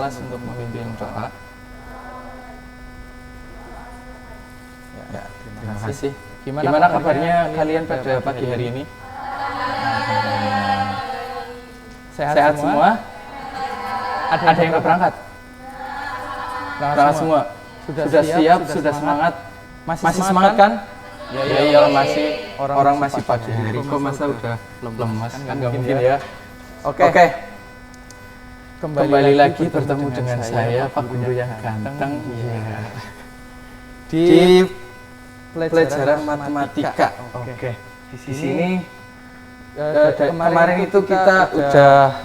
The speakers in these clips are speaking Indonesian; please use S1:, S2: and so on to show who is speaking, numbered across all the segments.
S1: Kelas untuk memimpin doa. Ya, terima kasih. Gimana kabarnya kalian pada pagi hari ini? Sehat semua? Ada yang nggak berangkat? Berangkat semua? Sudah siap? Sudah semangat? Masih semangat kan? Ya iyalah, masih orang masih pagi hari. Kok masa udah lemas? Kan nggak mungkin ya. Oke. Kembali lagi bertemu dengan saya, Pak Guru yang ganteng, ya. Di pelajaran matematika. Oke. Di sini kemarin itu kita udah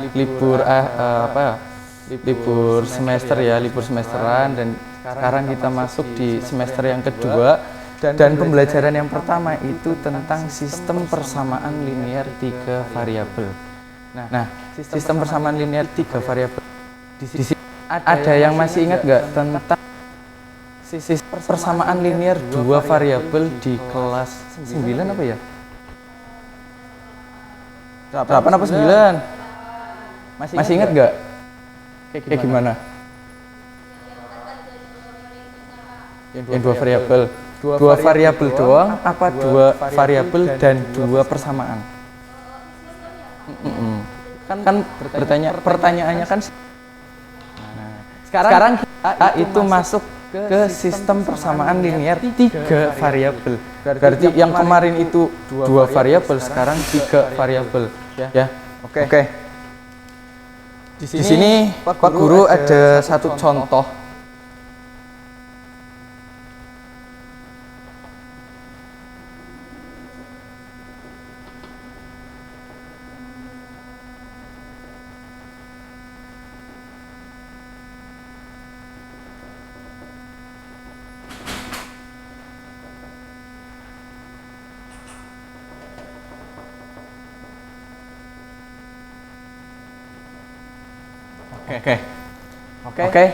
S1: libur semester ya, libur semesteran, dan sekarang kita masuk di semester yang kedua, dan pembelajaran yang pertama itu tentang sistem persamaan linear 3 variabel. Nah, sistem persamaan linear 3 variabel. Di sini ada yang masih ingat nggak tentang sistem persamaan linear 2 variabel di kelas 9 apa ya? 8 apa 9? Masih ingat nggak? Kayak gimana? Yang 2 variabel. 2 variabel doang apa 2 variabel dan 2 persamaan? Kan pertanyaannya kan sekarang kita itu masuk ke sistem persamaan linear 3 variabel. Berarti yang kemarin itu 2 variabel, sekarang 3 variabel ya. Oke. Di sini Pak Guru ada satu contoh. Oke.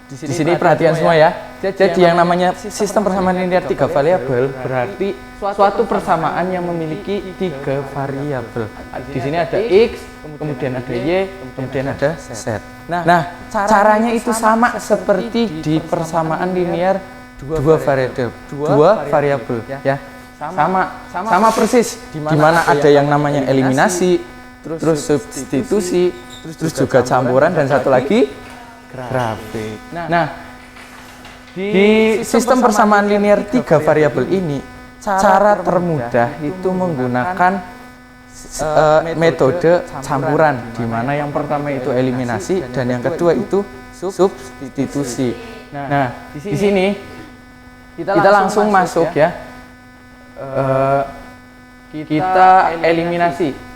S1: Di sini perhatian semua ya. Jadi yang namanya sistem persamaan linear 3 variabel berarti suatu persamaan yang memiliki 3 variabel. Di sini ada x, kemudian ada y, kemudian ada z. Nah, caranya itu sama seperti di persamaan linear 2 variabel ya. Sama persis. Di mana ada yang namanya eliminasi, terus substitusi, terus juga campuran, dan satu lagi grafik. Nah, di sistem persamaan linear 3 variabel ini, cara termudah itu menggunakan metode campuran, di mana yang pertama itu eliminasi dan yang kedua itu substitusi. Nah, di sini kita langsung masuk ya. Kita eliminasi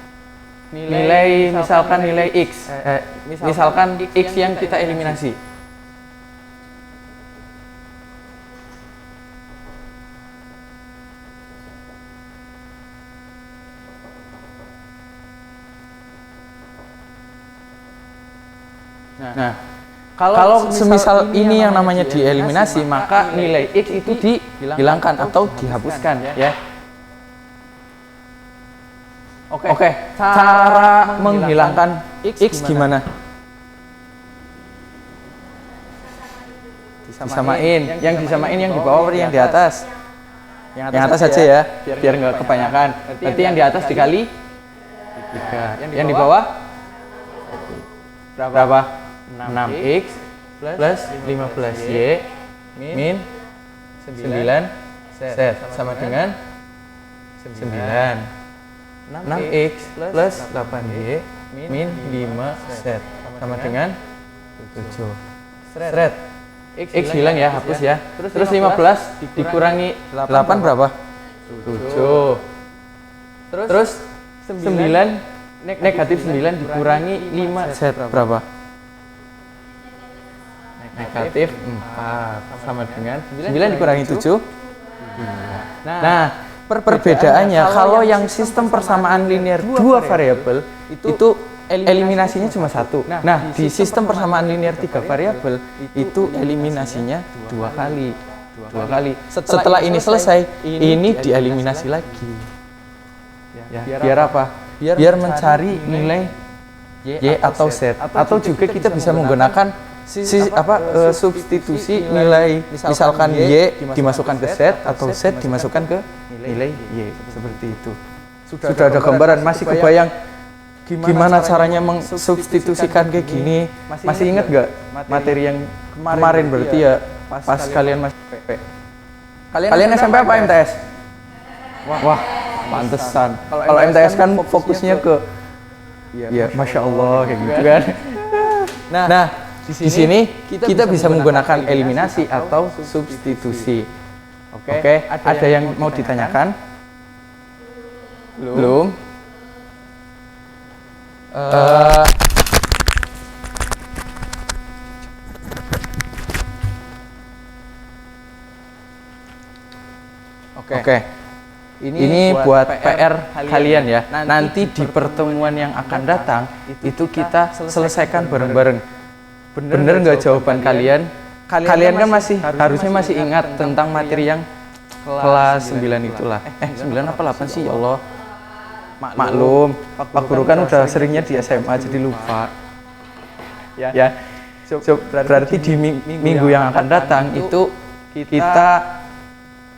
S1: nilai, misalkan nilai x, misalkan x yang kita eliminasi. Nah, kalau semisal ini yang namanya dieliminasi, maka nilai x itu dihilangkan atau dihapuskan ya. Oke, cara menghilangkan x gimana? Disamain. Yang disamain yang di bawah atau yang di atas? Yang atas saja ya, biar nggak kebanyakan. Berarti yang di atas dikali 3. Yang di bawah berapa? 6x plus 15y min 9z sama dengan 9. 6x plus 8y min 5z sama dengan 7. Seret. X hilang ya, hapus ya. Terus 15 dikurangi 8 berapa? 7. Terus 9, negatif 9 dikurangi 5z berapa? Negatif 4 sama dengan 9 dikurangi 7. Nah, perbedaannya kalau yang sistem persamaan linear 2 variabel itu eliminasinya cuma 1. Nah, di sistem persamaan linear 3 variabel itu eliminasinya 2 kali. Setelah ini selesai, ini dieliminasi lagi. Ya, biar apa? Biar mencari nilai Y atau Z, atau juga kita bisa menggunakan substitusi nilai, misalkan Y dimasukkan ke Z atau Z dimasukkan ke nilai Y, seperti itu. Sudah ada gambaran, masih kebayang gimana caranya mensubstitusikan kayak gini? Masih ingat gak materi yang kemarin berarti ya pas kalian masih PP? Kalian SMP apa MTS? Wah, pantesan. Kalau MTS kan fokusnya ke ya Masya Allah kayak gitu kan. Nah, di sini kita bisa menggunakan eliminasi atau substitusi. Oke, ada yang mau ditanyakan? Belum? Oke. Ini buat PR kalian ya. Nanti di pertemuan yang akan datang itu kita selesaikan bareng-bareng. Bener nggak jawaban kalian? Kalian kan harusnya masih ingat tentang materi yang kelas 9 itulah. 9 apa 8 sih ya Allah? Maklum, Pak Guru kan udah seringnya di SMA jadi lupa. Ya. Berarti di minggu yang akan datang itu kita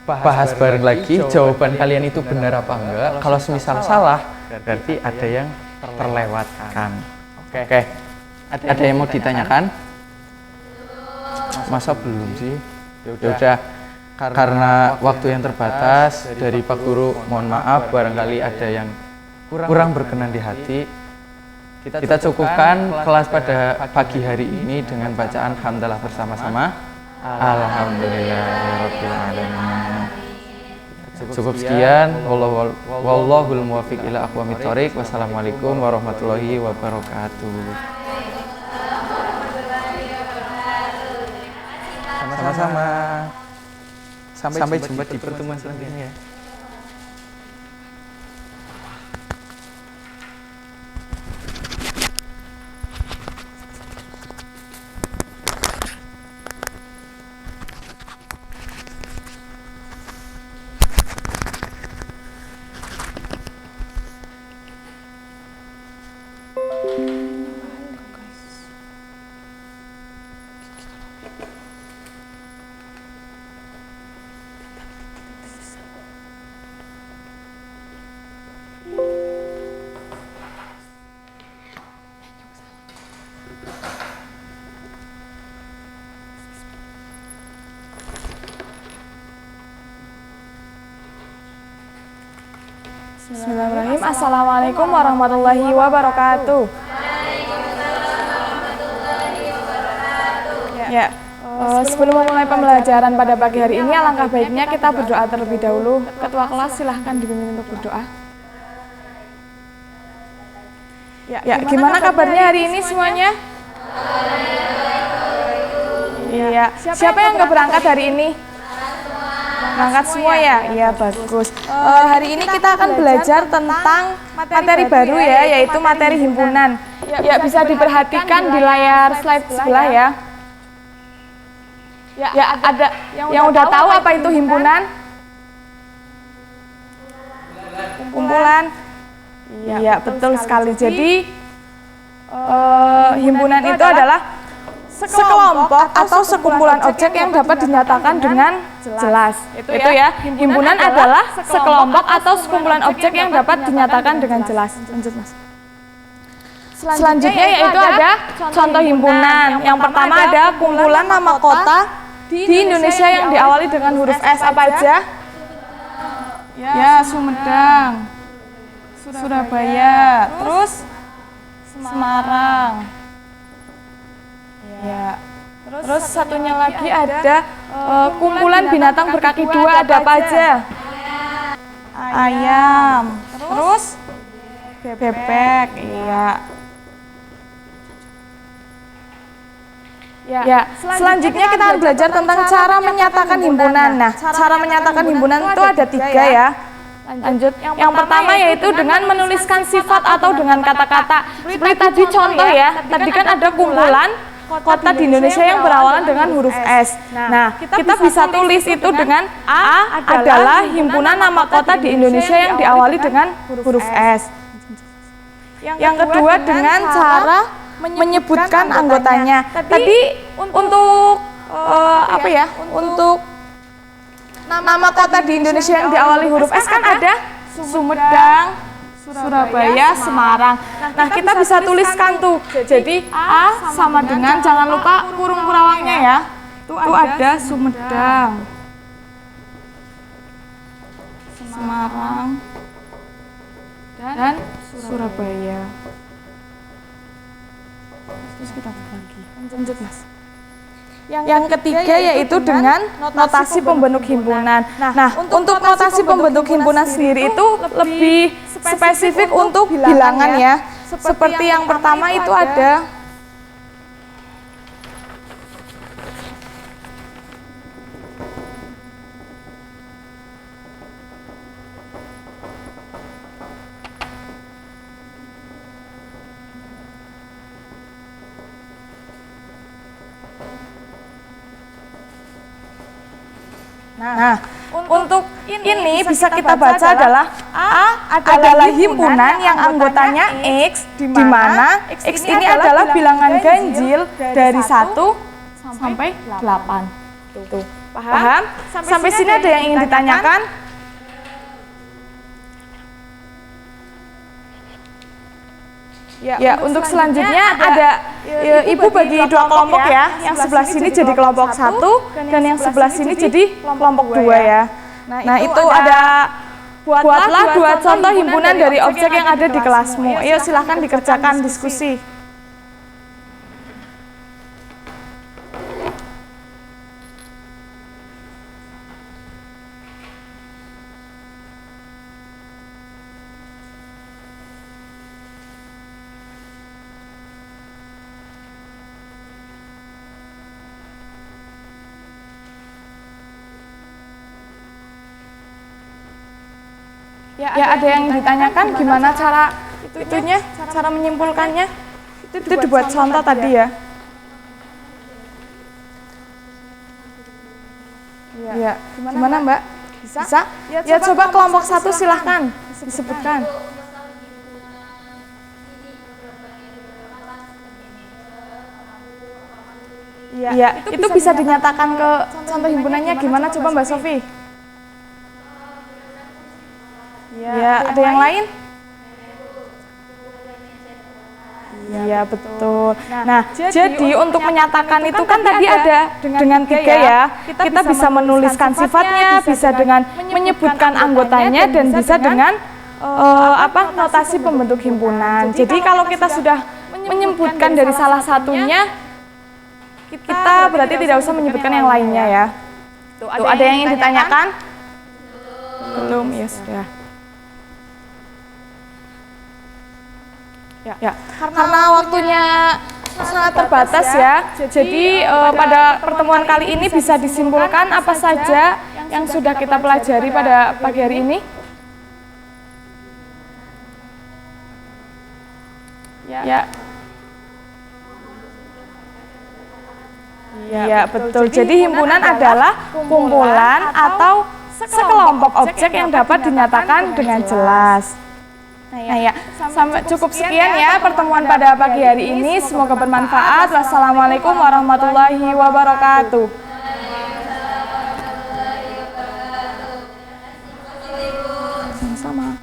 S1: bahas bareng lagi jawaban kalian itu benar apa enggak. Kalau semisal salah, berarti ada yang terlewatkan. Oke. Ada yang mau ditanyakan? Masa belum sih? Ya udah. Karena waktu yang terbatas dari Pak Guru, mohon maaf barangkali ada yang kurang berkenan di hati. Kita cukupkan kelas pada pagi hari ini dengan bacaan hamdalah bersama-sama. Alhamdulillahirabbil alamin. Cukup sekian. Wallahul muwaffiq ila aqwamit thoriq. Wassalamualaikum warahmatullahi wabarakatuh. Sama-sama. Sampai jumpa di pertemuan selanjutnya.
S2: Bismillahirrahmanirrahim. Assalamualaikum warahmatullahi wabarakatuh. Ya, sebelum memulai pembelajaran pada pagi hari ini, alangkah baiknya kita berdoa terlebih dahulu. Ketua kelas silahkan dipimpin untuk berdoa. Ya, gimana kabarnya hari ini semuanya? Iya, siapa yang nggak berangkat hari ini? Berangkat semua ya? Iya, bagus. Hari ini kita akan belajar tentang materi baru ya, yaitu materi himpunan. Ya, bisa diperhatikan di layar slide sebelah ya. Ya, ada yang udah tahu apa itu himpunan? Kumpulan. Iya, betul sekali. Jadi, himpunan itu adalah sekelompok atau sekumpulan objek yang dapat dinyatakan dengan jelas. Itu ya, himpunan adalah sekelompok atau sekumpulan objek yang dapat dinyatakan dengan jelas. Lanjut, Mas. Selanjutnya yaitu ada contoh himpunan. Yang pertama ada kumpulan nama kota di Indonesia yang diawali dengan huruf S. Apa aja? Ya, Sumedang, Surabaya, terus Semarang. Ya. Terus satunya lagi ada kumpulan binatang berkaki dua. Ada apa aja? Ayam. Terus bebek. Iya. Ya. Selanjutnya kita akan belajar tentang cara menyatakan himpunan. Nah, cara menyatakan himpunan itu ada 3 ya. Lanjut. Yang pertama yaitu dengan menuliskan sifat atau dengan kata-kata. Seperti tadi contoh ya. Tadi kan ada kumpulan kota di Indonesia yang berawalan dengan huruf S. Nah, kita bisa tulis itu dengan A adalah himpunan nama kota di Indonesia yang diawali dengan huruf S. Yang kedua dengan cara menyebutkan anggotanya. Tadi untuk apa ya? Untuk nama kota di Indonesia yang diawali huruf S kan ada Sumedang, Surabaya, Semarang. Nah, kita bisa tuliskan tuh. Jadi A sama dengan, jangan lupa kurung kurawangnya ya. Itu ada Sumedang, Semarang, dan Surabaya. Terus kita lagi. Lanjut, Mas. Yang ketiga yaitu dengan notasi pembentuk himpunan. Nah, untuk notasi pembentuk himpunan sendiri itu lebih spesifik untuk bilangan ya. Seperti yang pertama itu ada Nah, untuk ini bisa kita baca adalah A adalah himpunan yang anggotanya X, di mana X ini adalah bilangan ganjil dari 1 sampai 8. Tuh. Paham? Sampai sini ada yang ingin ditanyakan? Ya, untuk selanjutnya ada Ibu bagi dua kelompok ya. Yang sebelah sini jadi kelompok 1 dan yang sebelah sini jadi kelompok 2 ya. Nah, itu ada buatlah 2 contoh himpunan dari objek yang ada di kelasmu. Ayo silahkan dikerjakan diskusi. Ya, ada yang ditanyakan gimana cara cara menyimpulkannya? Itu dibuat contoh tadi ya. Ya, gimana Mbak? Bisa? Ya, coba kelompok 1 silahkan disebutkan. Ya, itu bisa dinyatakan ke contoh himpunannya gimana coba Mbak Sofi? Ya, ada yang lain? Iya, betul. Nah, jadi untuk menyatakan itu kan tadi ada dengan 3 ya. Kita bisa menuliskan sifatnya, bisa dengan menyebutkan anggotanya, dan bisa dengan notasi pembentuk himpunan. Jadi kalau kita sudah menyebutkan dari salah satunya, kita berarti tidak usah menyebutkan yang lainnya ya. Tuh, ada yang ingin ditanyakan? Belum, ya sudah. Ya, karena waktunya sangat terbatas ya. Jadi pada pertemuan kali ini bisa disimpulkan apa saja yang sudah kita pelajari pada pagi hari ini. Ya, betul. Jadi himpunan adalah kumpulan atau sekelompok objek yang dapat dinyatakan dengan jelas. Nah ya, sampai cukup sekian ya pertemuan pada pagi hari ini. Semoga bermanfaat. Wassalamualaikum warahmatullahi wabarakatuh. Sama-sama.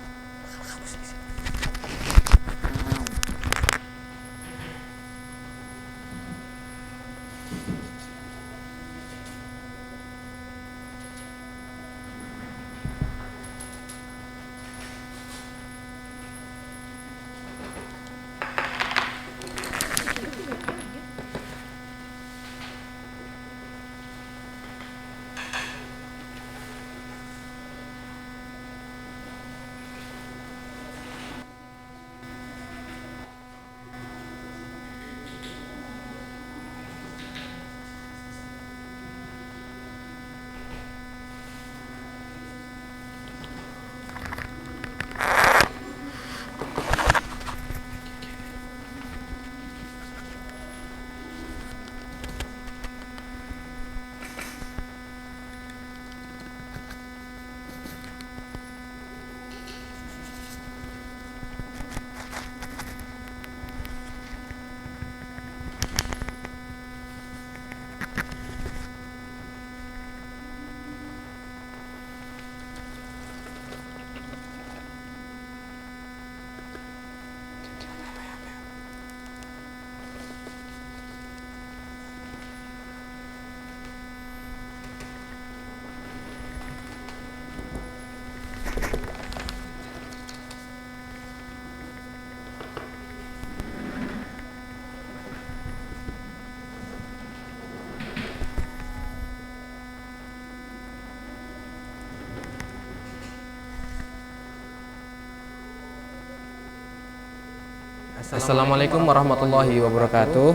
S3: Assalamualaikum warahmatullahi wabarakatuh.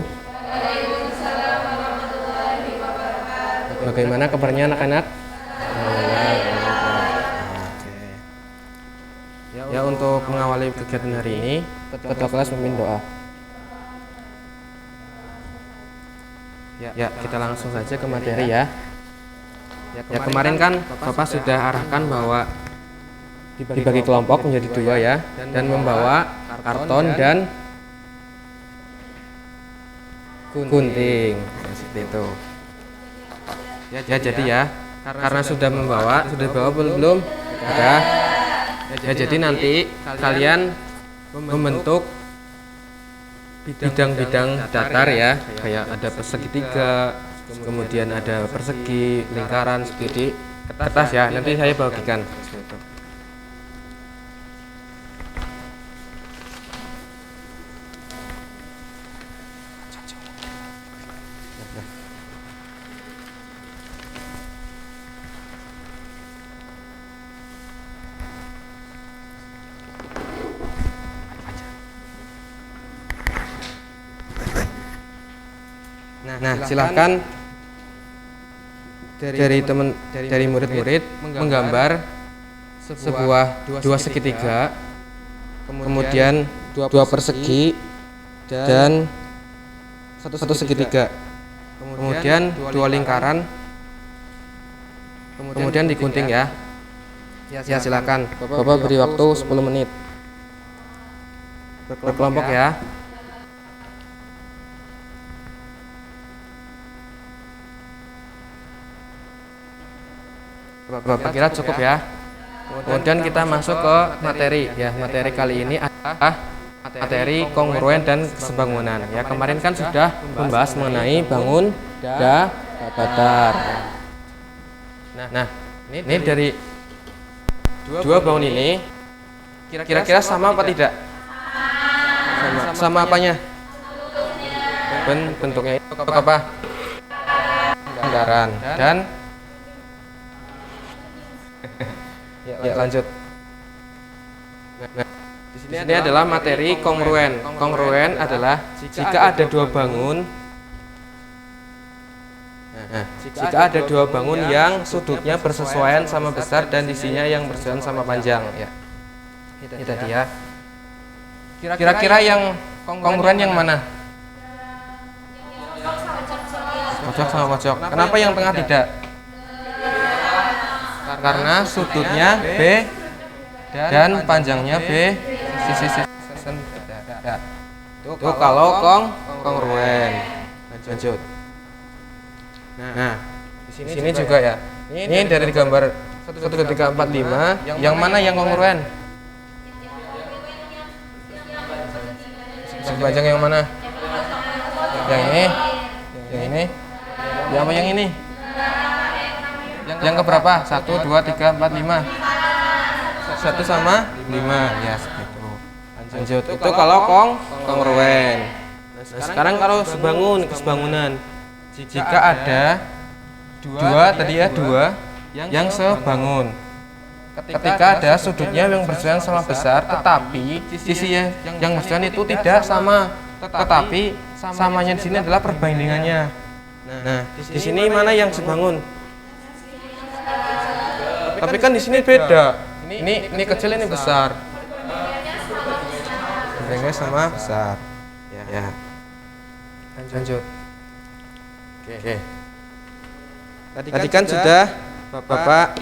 S3: Bagaimana kabarnya anak-anak? Ya, untuk mengawali kegiatan hari ini, ketua kelas memimpin doa. Ya, kita langsung saja ke materi ya. Ya, kemarin kan Bapak sudah arahkan bahwa dibagi kelompok menjadi dua ya, dan membawa karton dan gunting seperti itu. Ya, jadi ya, karena sudah bawa belum? Sudah. Ya, jadi nanti kalian membentuk bidang-bidang datar ya, kayak ada persegitiga, kemudian ada persegi, lingkaran, seperti kertas ya. Nanti saya bagikan. Nah, silahkan dari murid-murid menggambar sebuah dua segitiga, kemudian dua persegi dan satu segitiga, kemudian dua lingkaran, kemudian digunting ya. Ya, silahkan. Bapak beri waktu 10 menit. Berkelompok ya. Bapak kira cukup ya. Kemudian kita masuk ke materi ya. Materi kali ini adalah materi kongruen dan kesebangunan ya. Kemarin kan sudah membahas mengenai bangun datar. Nah, ini dari dua bangun ini kira-kira sama apa tidak? Sama apanya? Bentuknya itu apa? Lingkaran dan ya, lanjut. Nah, di sini adalah materi kongruen. Kongruen adalah jika ada dua bangun. Nah, jika ada dua bangun yang sudutnya bersesuaian sama besar dan isinya yang bersesuaian sama panjang ya. Itu tadi ya. Kira-kira yang kongruen yang mana? Pojok sama pojok. Kenapa yang tengah tidak? Karena sudutnya B dan panjangnya B, sisi beda. Itu kalau kongruen. Lanjut. Nah, di sini juga ya. Ini dari gambar 1, 2, 3, 4, 5. Yang mana yang kongruen? Sisi panjang yang mana? Yang ini? Yang ini? Yang yang ini? Yang keberapa? 1, 2, 3, 4, 5. 1 sama 5 ya, seperti itu. Lanjut. Itu kalau kongruen. Nah, sekarang kalau kesebangunan. Jika ada dua tadi ya, dua yang sebangun. Ketika ada sudutnya yang bersesuaian sama besar, tetapi sisi yang bersesuaian itu tidak sama. Tetapi samanya di sini adalah perbandingannya. Nah, di sini mana yang sebangun? Tapi kan di sini beda. Ini kecil, ini besar. Perbandingannya sama besar. Ya. Lanjut. Oke. Tadi kan sudah Bapak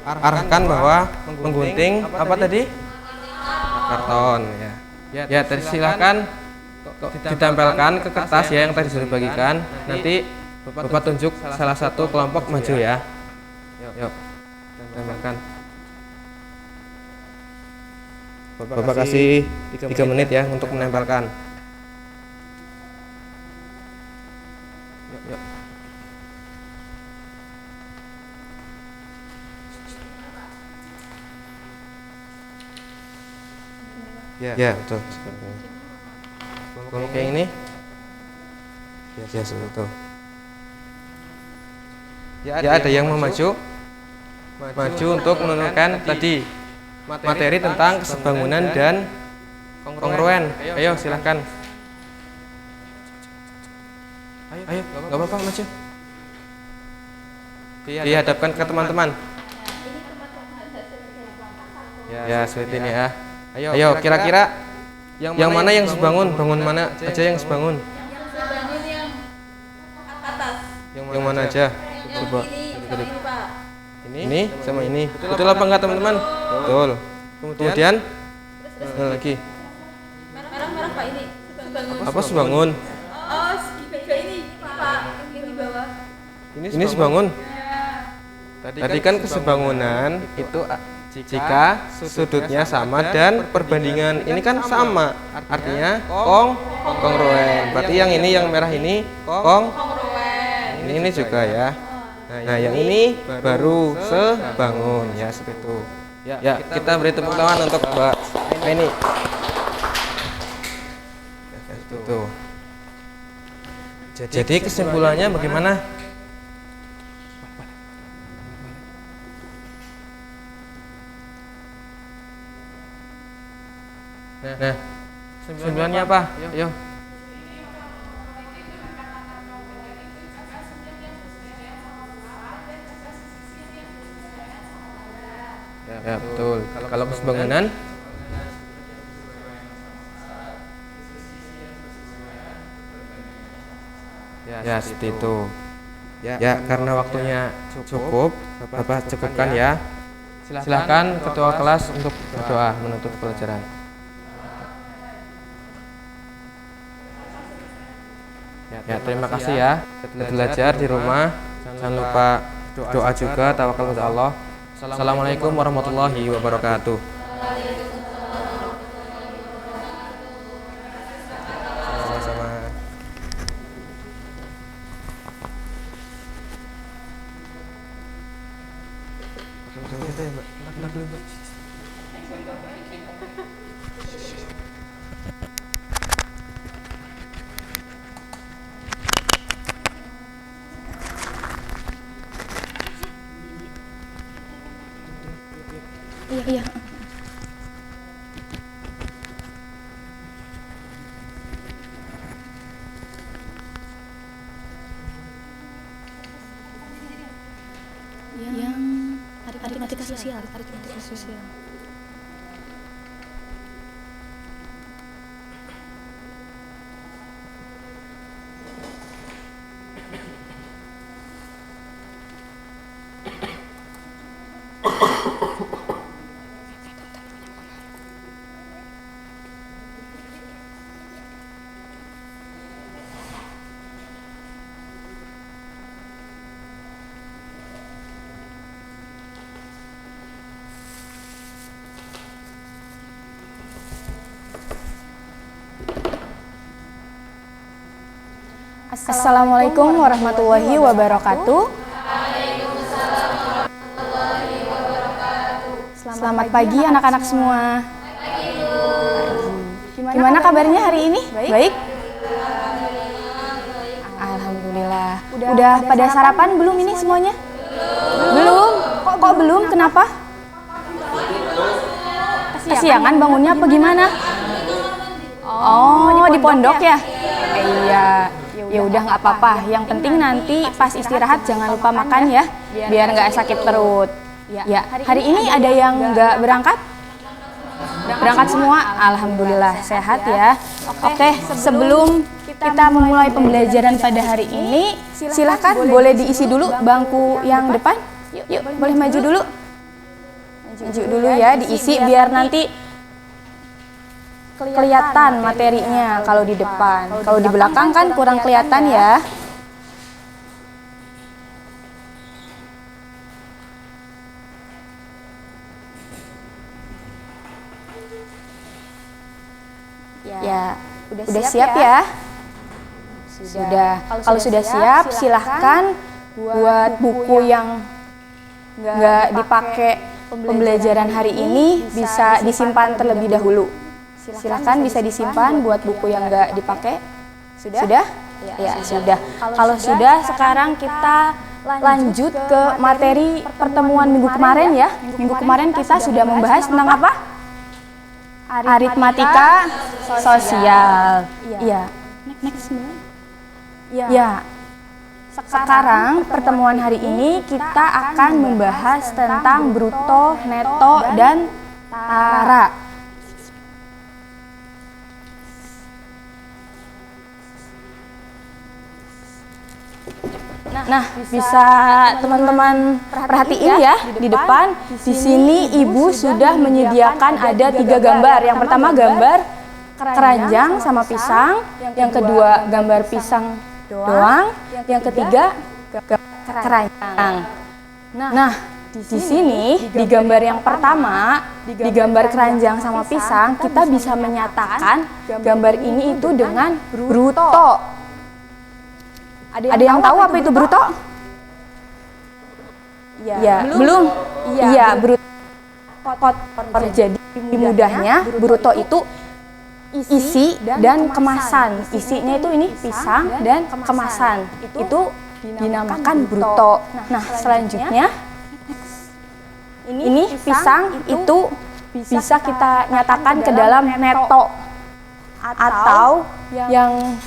S3: arahkan bahwa menggunting apa tadi? Karton ya. Ya, tadi silakan ditempelkan ke kertas ya yang tadi sudah dibagikan. Nanti Bapak tunjuk salah satu kelompok maju ya. Yuk. Tempelkan. Bapak kasih 3 menit ya untuk menempelkan. Yuk. Ya, betul. Kelompok yang ini? Ya, seperti itu. Ya, ada yang mau maju untuk menentukan tadi materi tentang kesebangunan dan kongruen. Ayo silahkan. Ayo, nggak apa-apa maju. Dihadapkan ke teman-teman. Ya, seperti ini ya. Ayo, kira-kira yang mana yang sebangun? Bangun mana aja yang sebangun? Yang mana aja? Coba. Ini sama ini. Betul apa enggak teman-teman? Betul. Kemudian lagi.
S4: Merah-merah Pak ini.
S3: Apa sebangun?
S4: Oh, segitiga ini Pak, yang di bawah.
S3: Ini sebangun. Tadi kan kesebangunan itu jika sudutnya sama dan perbandingan ini kan sama. Artinya kongruen. Berarti yang ini yang merah ini ini juga ya. Nah, yang ini baru sebangun ya seperti itu. Ya, kita beri tepuk tangan untuk Mbak Penny. Itu. Jadi kesimpulannya bagaimana? Nah, kesimpulannya apa? Ayo. Ya, betul. Kalau kesebangunan ya seperti itu. Ya, karena waktunya cukup, Bapak cukupkan ya. Silakan ketua kelas untuk berdoa menutup pelajaran. Ya, terima kasih ya. Belajar di rumah. Jangan lupa doa juga, tawakal kepada Allah. Assalamualaikum warahmatullahi wabarakatuh. Sama-sama.
S2: Iya. Yang aritmatika sosial. Assalamualaikum warahmatullahi wabarakatuh. Selamat pagi anak-anak semua. Gimana kabarnya hari ini? Baik? Alhamdulillah. Udah pada sarapan belum ini semuanya? Belum? Kok belum? Kenapa? Kesiangan bangunnya apa gimana? Oh, di pondok ya? Iya. Ya udah nggak apa-apa. Yang penting nanti pas istirahat jangan lupa makan ya, biar nggak sakit perut. Ya, hari ini ada yang nggak berangkat? Berangkat semua? Alhamdulillah sehat ya. Oke, sebelum kita memulai pembelajaran pada hari ini, silahkan boleh diisi dulu bangku yang depan. Yuk, boleh maju dulu. Maju dulu ya, diisi biar nanti kelihatan materinya kalau di depan. Kalau di belakang kan kurang kelihatan ya. Ya, udah siap ya? Sudah. Kalau sudah siap, silahkan buat buku yang nggak dipakai pembelajaran hari ini bisa disimpan terlebih dahulu. Silahkan bisa disimpan buat buku yang nggak dipakai. Sudah? Ya, sudah. Kalau sudah, sekarang kita lanjut ke materi pertemuan minggu kemarin ya. Minggu kemarin kita sudah membahas tentang apa? aritmatika sosial. Iya. Next. Ya. Sekarang pertemuan hari ini kita akan membahas tentang bruto, neto, dan tara. Nah, bisa teman-teman perhatiin ya di depan. Di sini ibu sudah menyediakan ada 3 gambar. Yang pertama gambar keranjang sama pisang, yang kedua gambar pisang doang, yang ketiga keranjang. Nah, di sini di gambar yang pertama, di gambar keranjang sama pisang, kita bisa menyatakan gambar ini itu dengan bruto. Ada yang tahu apa itu bruto? Ya, belum. Iya, bruto. Jadi mudahnya bruto itu isi dan kemasan. Isinya itu ini pisang dan kemasan. Itu dinamakan bruto. Nah, selanjutnya ini pisang itu bisa kita nyatakan ke dalam neto atau yang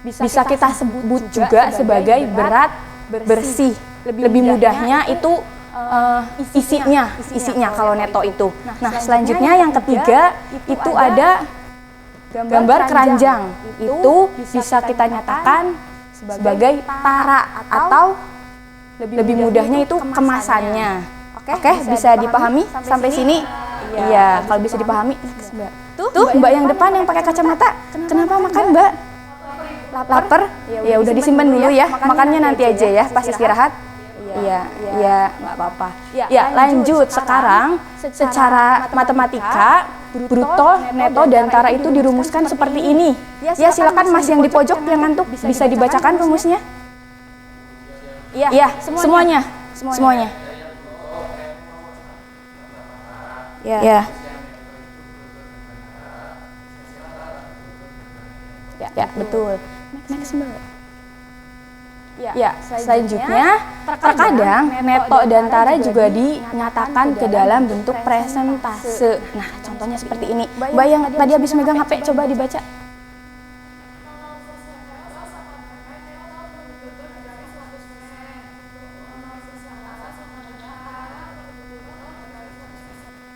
S2: bisa kita sebut juga sebagai berat bersih. Lebih mudahnya itu isinya kalau neto itu. Nah, selanjutnya yang ketiga itu ada gambar keranjang. Itu bisa kita nyatakan sebagai tara atau lebih mudahnya itu kemasannya. Oke, bisa dipahami sampai sini? Iya, kalau bisa dipahami. Tuh, Mbak yang depan yang pakai kacamata, kenapa makan, Mbak? Lapar? Ya udah disimpan dulu ya, makannya nanti aja ya pas istirahat. Iya, nggak apa-apa. Ya, lanjut sekarang secara matematika bruto, neto, dan tara itu dirumuskan seperti ini. Ya, silakan Mas yang di pojok yang ngantuk bisa dibacakan rumusnya. Iya, semuanya. Ya, betul. Next. Ya, selanjutnya terkadang neto dan tara juga dinyatakan ke dalam bentuk presentase. Nah, contohnya seperti ini. Mbak yang tadi habis megang HP, coba dibaca.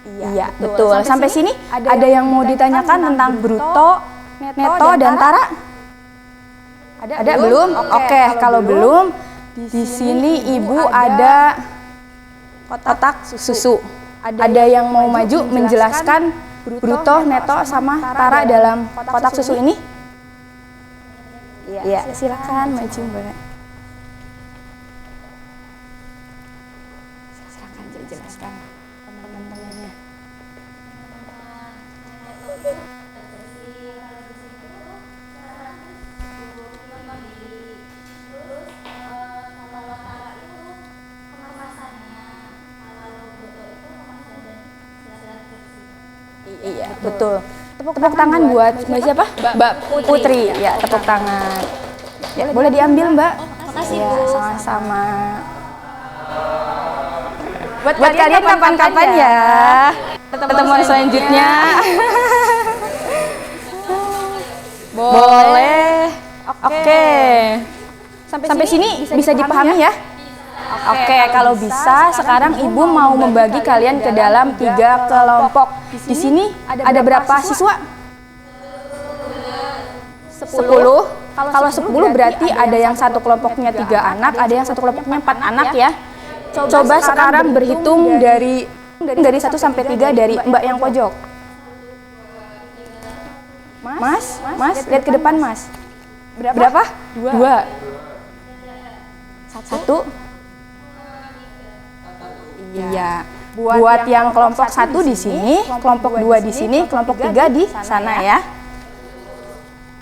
S2: Iya, betul. Sampai sini ada yang mau ditanyakan tentang bruto, neto, dan tara? Ada belum? Oke, kalau belum, di sini Ibu ada kotak susu. Ada yang mau maju menjelaskan bruto, neto, sama tara dalam kotak susu ini? Iya, silakan maju, Mbak. Silakan jelaskan teman-temannya. Iya, betul. Tepuk tangan buat Mbak siapa? Mbak Putri. Ya, tepuk tangan. Ya, boleh diambil, Mbak. Makasih, Bu. Sama-sama. Buat kalian kapan-kapan ya. Pertemuan selanjutnya. Boleh. Oke. Sampai sini bisa dipahami ya? Oke, kalau bisa sekarang Ibu mau membagi kalian ke dalam 3 kelompok. Di sini ada berapa siswa? 10. Kalau 10 berarti ada yang satu kelompoknya 3 anak, ada yang satu kelompoknya 4 anak ya. Coba sekarang berhitung dari 1 sampai 3 dari Mbak yang pojok. Mas, lihat ke depan, Mas. Berapa? 2. 1. Iya. Buat yang kelompok 1 di sini, kelompok 2 di sini, kelompok 3 di sana ya.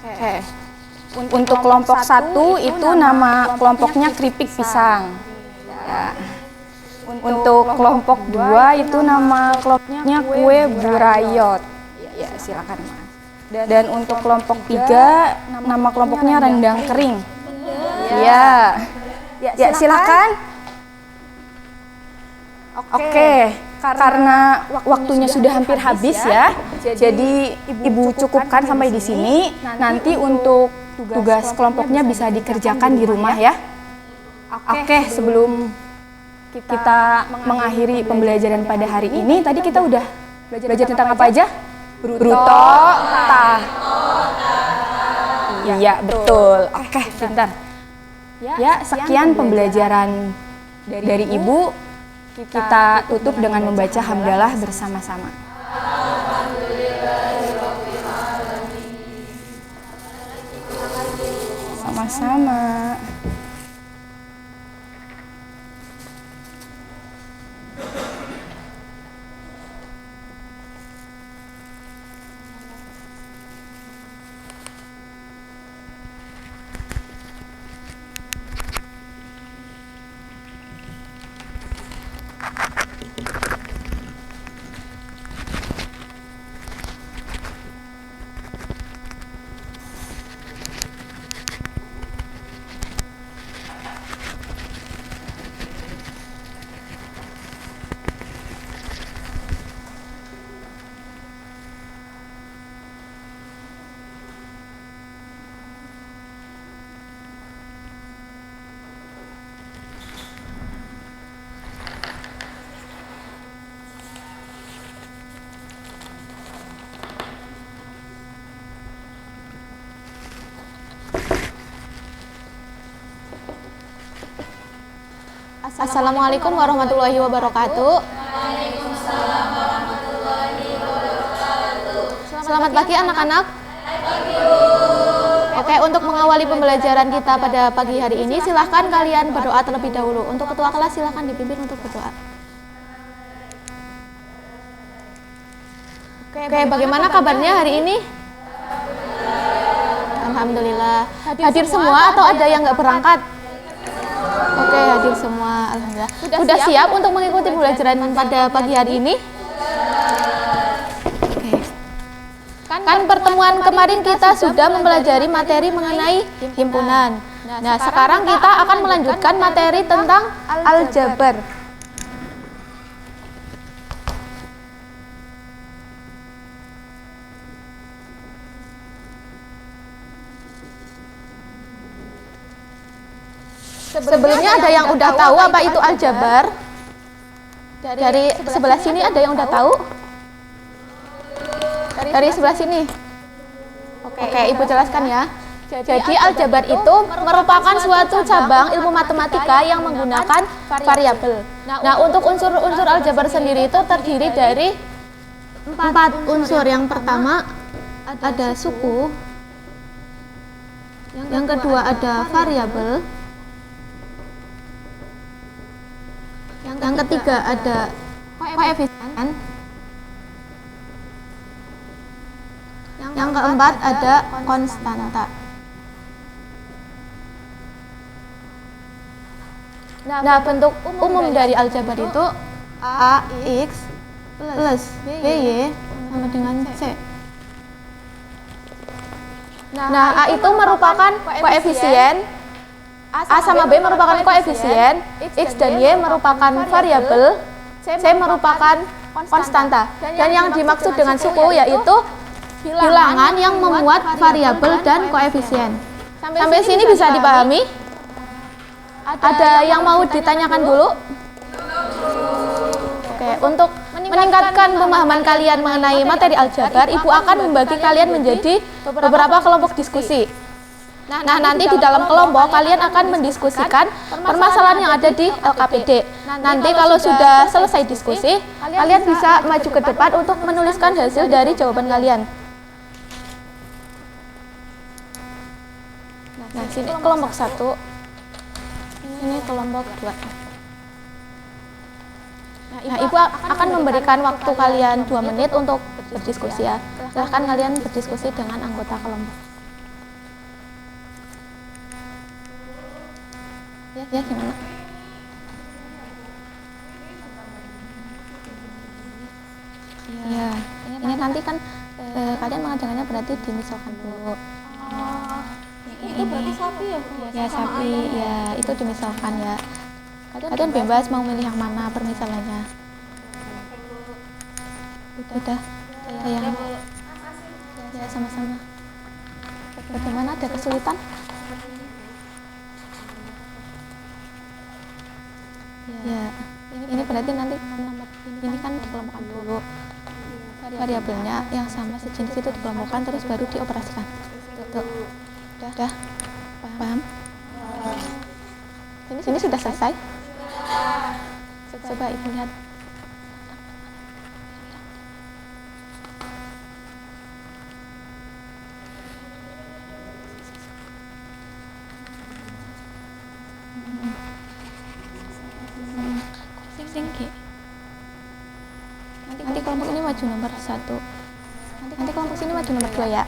S2: Oke. Untuk kelompok 1 itu nama kelompoknya keripik pisang. Ya. Untuk kelompok 2 itu nama kelompoknya kue burayot. Ya, silakan, Mas. Dan untuk kelompok 3 nama kelompoknya rendang kering. Ya, silakan. Oke, karena waktunya sudah hampir habis ya. Jadi Ibu cukupkan sampai di sini. Nanti untuk tugas kelompoknya bisa dikerjakan di rumah ya. Oke, sebelum kita mengakhiri pembelajaran pada hari ini, tadi kita udah belajar tentang apa aja? Bruto, ta. Iya, betul. Oke, pintar. Ya, sekian pembelajaran dari Ibu. Kita tutup dengan membaca hamdalah bersama-sama. Sama-sama.
S5: Assalamualaikum warahmatullahi wabarakatuh. Selamat pagi anak-anak. Oke, untuk mengawali pembelajaran kita pada pagi hari ini, silahkan kalian berdoa terlebih dahulu. Untuk ketua kelas silahkan dipimpin untuk berdoa. Oke, bagaimana kabarnya hari ini? Alhamdulillah. Hadir semua atau ada yang nggak berangkat? Oke, hadir semua. Alhamdulillah. Sudah siap untuk mengikuti pembelajaran pada pagi hari ini? Oke. Kan pertemuan kemarin kita sudah mempelajari materi mengenai himpunan. Nah, sekarang kita akan melanjutkan materi tentang aljabar. Sebelumnya ada yang udah tahu apa itu aljabar? Dari sebelah sini ada yang udah tahu? Dari sebelah sini. Oke, Ibu jelaskan ya. Jadi aljabar itu merupakan suatu cabang ilmu matematika yang menggunakan variabel. Nah, untuk unsur-unsur aljabar sendiri itu terdiri dari 4 unsur. Yang pertama ada suku. Yang kedua ada variabel. Yang ketiga ada koefisien. Yang keempat ada konstanta. Nah, bentuk umum dari aljabar itu AX plus BY sama dengan C. Nah, A itu merupakan koefisien, A sama B merupakan koefisien, X dan Y merupakan variabel, C merupakan konstanta. Dan yang dimaksud dengan suku yaitu bilangan yang memuat variabel dan koefisien. Sampai sini bisa dipahami? Ada yang mau ditanyakan dulu? Oke, untuk meningkatkan pemahaman kalian mengenai materi aljabar, Ibu akan membagi kalian menjadi beberapa kelompok diskusi. Nah, nanti di dalam kelompok kalian akan mendiskusikan permasalahan yang ada di LKPD. Nanti kalau sudah selesai diskusi, kalian bisa maju ke depan untuk menuliskan hasil dari jawaban kalian. Nah, sini kelompok 1, ini kelompok 2. Nah, Ibu akan memberikan waktu kalian 2 menit untuk berdiskusi ya. Silahkan kalian berdiskusi dengan anggota kelompok. Ya, gimana? Ya, ini nanti kan kalian mengajarkannya berarti dimisalkan dulu.
S4: Itu berarti sapi ya?
S5: Ya, sapi, ya itu dimisalkan ya. Kalian bebas mau milih yang mana permisalannya. Udah, sayang. Ya, sama-sama. Bagaimana, ada kesulitan? Ya, ini berarti nanti nomor ini kan dikelompokkan dulu. Variabelnya yang sama sejenis itu dikelompokkan terus baru dioperasikan. Tuh. Udah. Paham? Ini sudah selesai? Coba Ibu lihat. Nanti kelompok ini maju nomor 1. Nanti kelompok sini maju nomor 2 ya.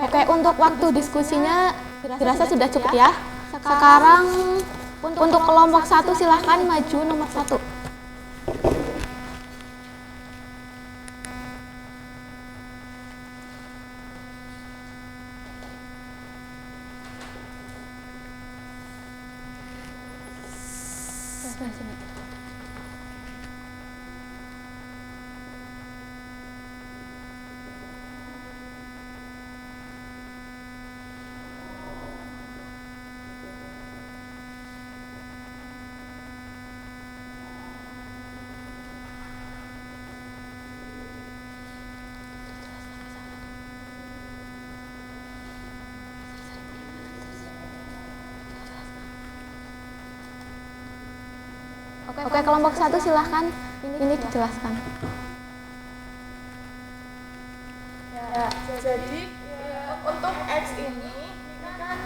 S5: Oke, untuk waktu diskusinya dirasa sudah cukup ya. Sekarang untuk kelompok 1 silahkan maju nomor 1. Oke, kelompok 1 silahkan ini dijelaskan.
S2: Ya, jadi untuk X ini kan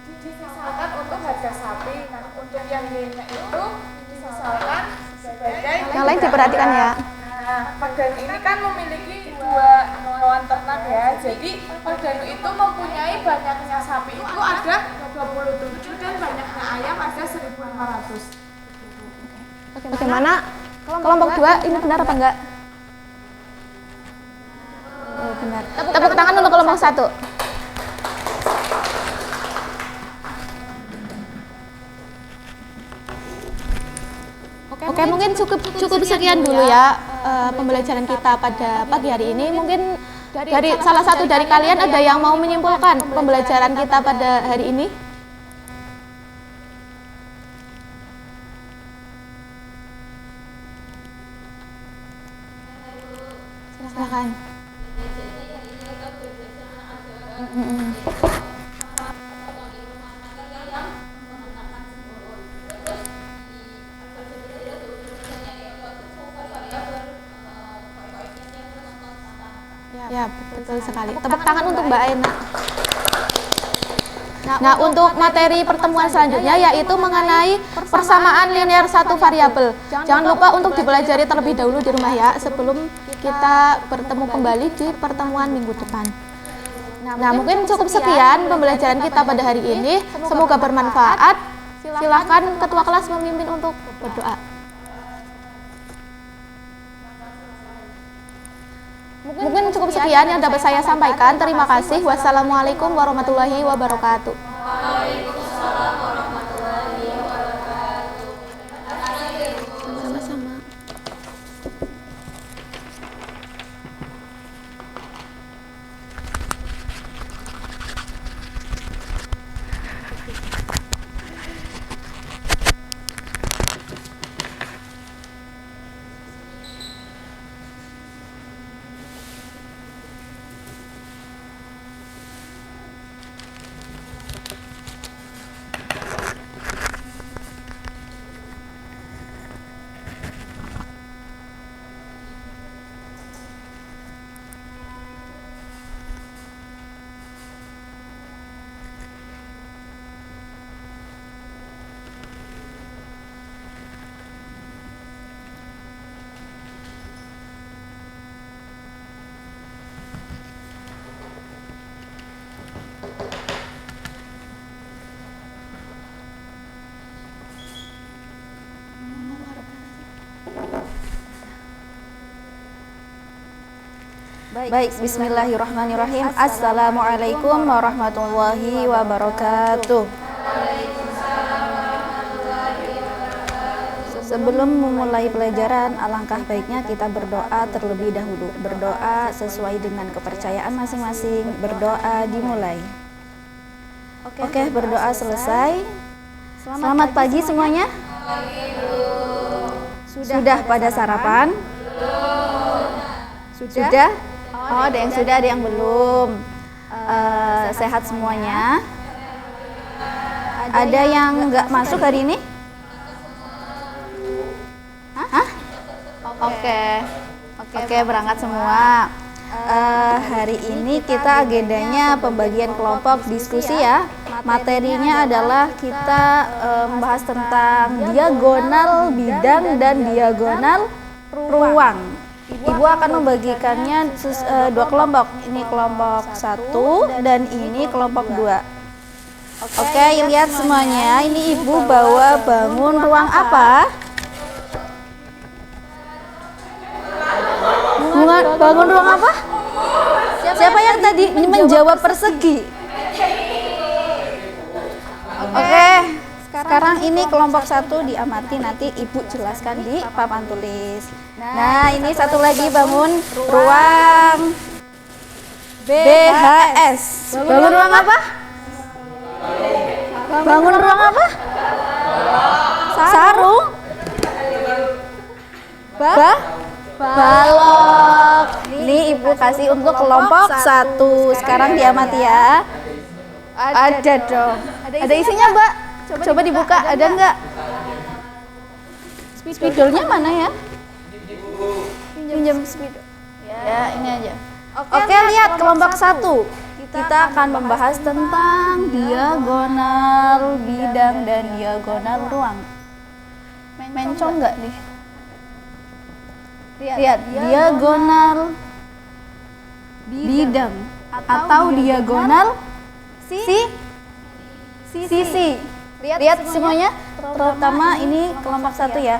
S2: dimisalkan untuk harga sapi. Nah, untuk yang Y-nya itu dimisalkan sebagai
S5: Yang lain diperhatikan ya.
S2: Nah, Paganu ini kan memiliki 2 hewan ternak ya. Jadi Paganu itu mempunyai banyaknya sapi itu ada 27 dan banyaknya ayam ada 1.500.
S5: Bagaimana kelompok 2 ini benar apa enggak? Oh, benar. Tepuk tangan untuk kelompok 1. Oke, mungkin cukup sekian dulu ya pembelajaran kita pada pagi hari ini. Mungkin dari salah satu dari kalian ada yang mau menyimpulkan pembelajaran kita pada hari ini? Silakan. Ya, betul sekali. Tepuk tangan untuk Mbak Aina. Nah, untuk materi pertemuan selanjutnya yaitu mengenai persamaan linear satu variabel. Jangan lupa untuk dipelajari terlebih dahulu di rumah ya, sebelum kita bertemu kembali di pertemuan minggu depan. Nah, mungkin cukup sekian pembelajaran kita pada hari ini. Semoga bermanfaat. Silakan ketua kelas memimpin untuk berdoa. Mungkin cukup sekian yang dapat saya sampaikan. Terima kasih. Wassalamualaikum warahmatullahi wabarakatuh. Waalaikumsalam warahmatullahi wabarakatuh. Sama-sama. Baik, bismillahirrahmanirrahim. Assalamualaikum warahmatullahi wabarakatuh. Sebelum memulai pelajaran, alangkah baiknya kita berdoa terlebih dahulu. Berdoa sesuai dengan kepercayaan masing-masing. Berdoa dimulai. Oke, berdoa selesai. Selamat pagi semuanya. Sudah pada sarapan? Sudah? Oh, ada yang sudah, ada yang belum. Sehat semuanya? Ada yang nggak masuk hari ini? Hah? Oke, berangkat semua. Hari ini kita agendanya pembagian kelompok diskusi ya. Materinya adalah kita membahas tentang diagonal bidang dan diagonal ruang. Ibu akan membagikannya dua kelompok. Ini kelompok 1 dan ini kelompok 2. Oke, lihat semuanya. Ini Ibu bawa bangun ruang apa? Bangun ruang apa? Siapa yang tadi menjawab persegi? Oke, sekarang ini kelompok 1 diamati, nanti Ibu jelaskan di papan tulis. Nah, ini satu lagi bangun ruang BHS. Bangun ruang apa? Bangun ruang apa? Sarung? Balok. Ini Ibu kasih untuk kelompok 1. Sekarang diamati ya. Ada dong. Ada isinya, Mbak. Coba dibuka, ada nggak? Spidolnya mana ya? Pinjam spidol. Ya, ini aja. Oke, lihat kelompok 1. Kita akan membahas tentang diagonal bidang dan diagonal ruang. Mencong nggak nih? Lihat, diagonal bidang atau diagonal sisi. Lihat semuanya, terutama ini kelompok 1 ya.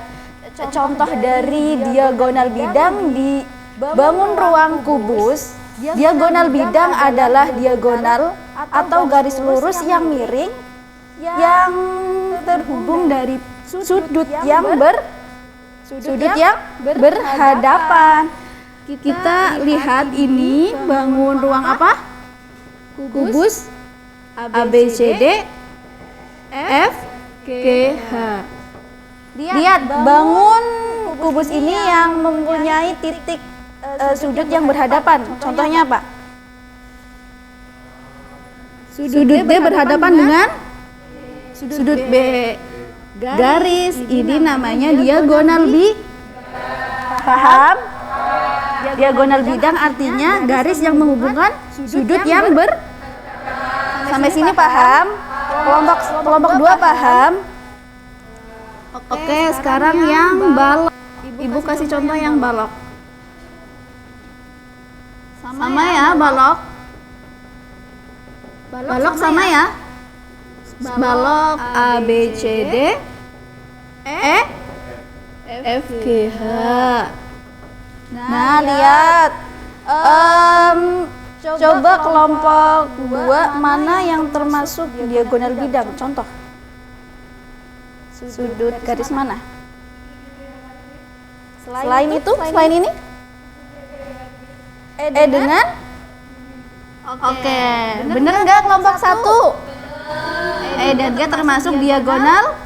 S5: Contoh dari diagonal bidang di bangun ruang kubus. Diagonal bidang adalah diagonal atau garis lurus yang miring yang terhubung dari sudut yang berhadapan. Kita lihat ini bangun ruang apa? Kubus ABCD F G H. Lihat bangun kubus ini yang mempunyai titik sudut yang berhadapan. Contohnya apa? Sudut B berhadapan dengan sudut B. Garis ini namanya diagonal Paham? Diagonal bidang artinya garis yang menghubungkan sudut yang sampai sini paham? Kelompok 2 paham? Oke, sekarang yang balok. Ibu kasih contoh yang balok. Sama ya, balok. Balok sama ya. Balok A B C D E F G H. Nah, lihat. Coba kelompok 2 mana yang termasuk diagonal bidang? Contoh. Sudut garis mana? Selain itu, selain ini? E dengan? Oke, bener nggak kelompok 1? E dan G termasuk diagonal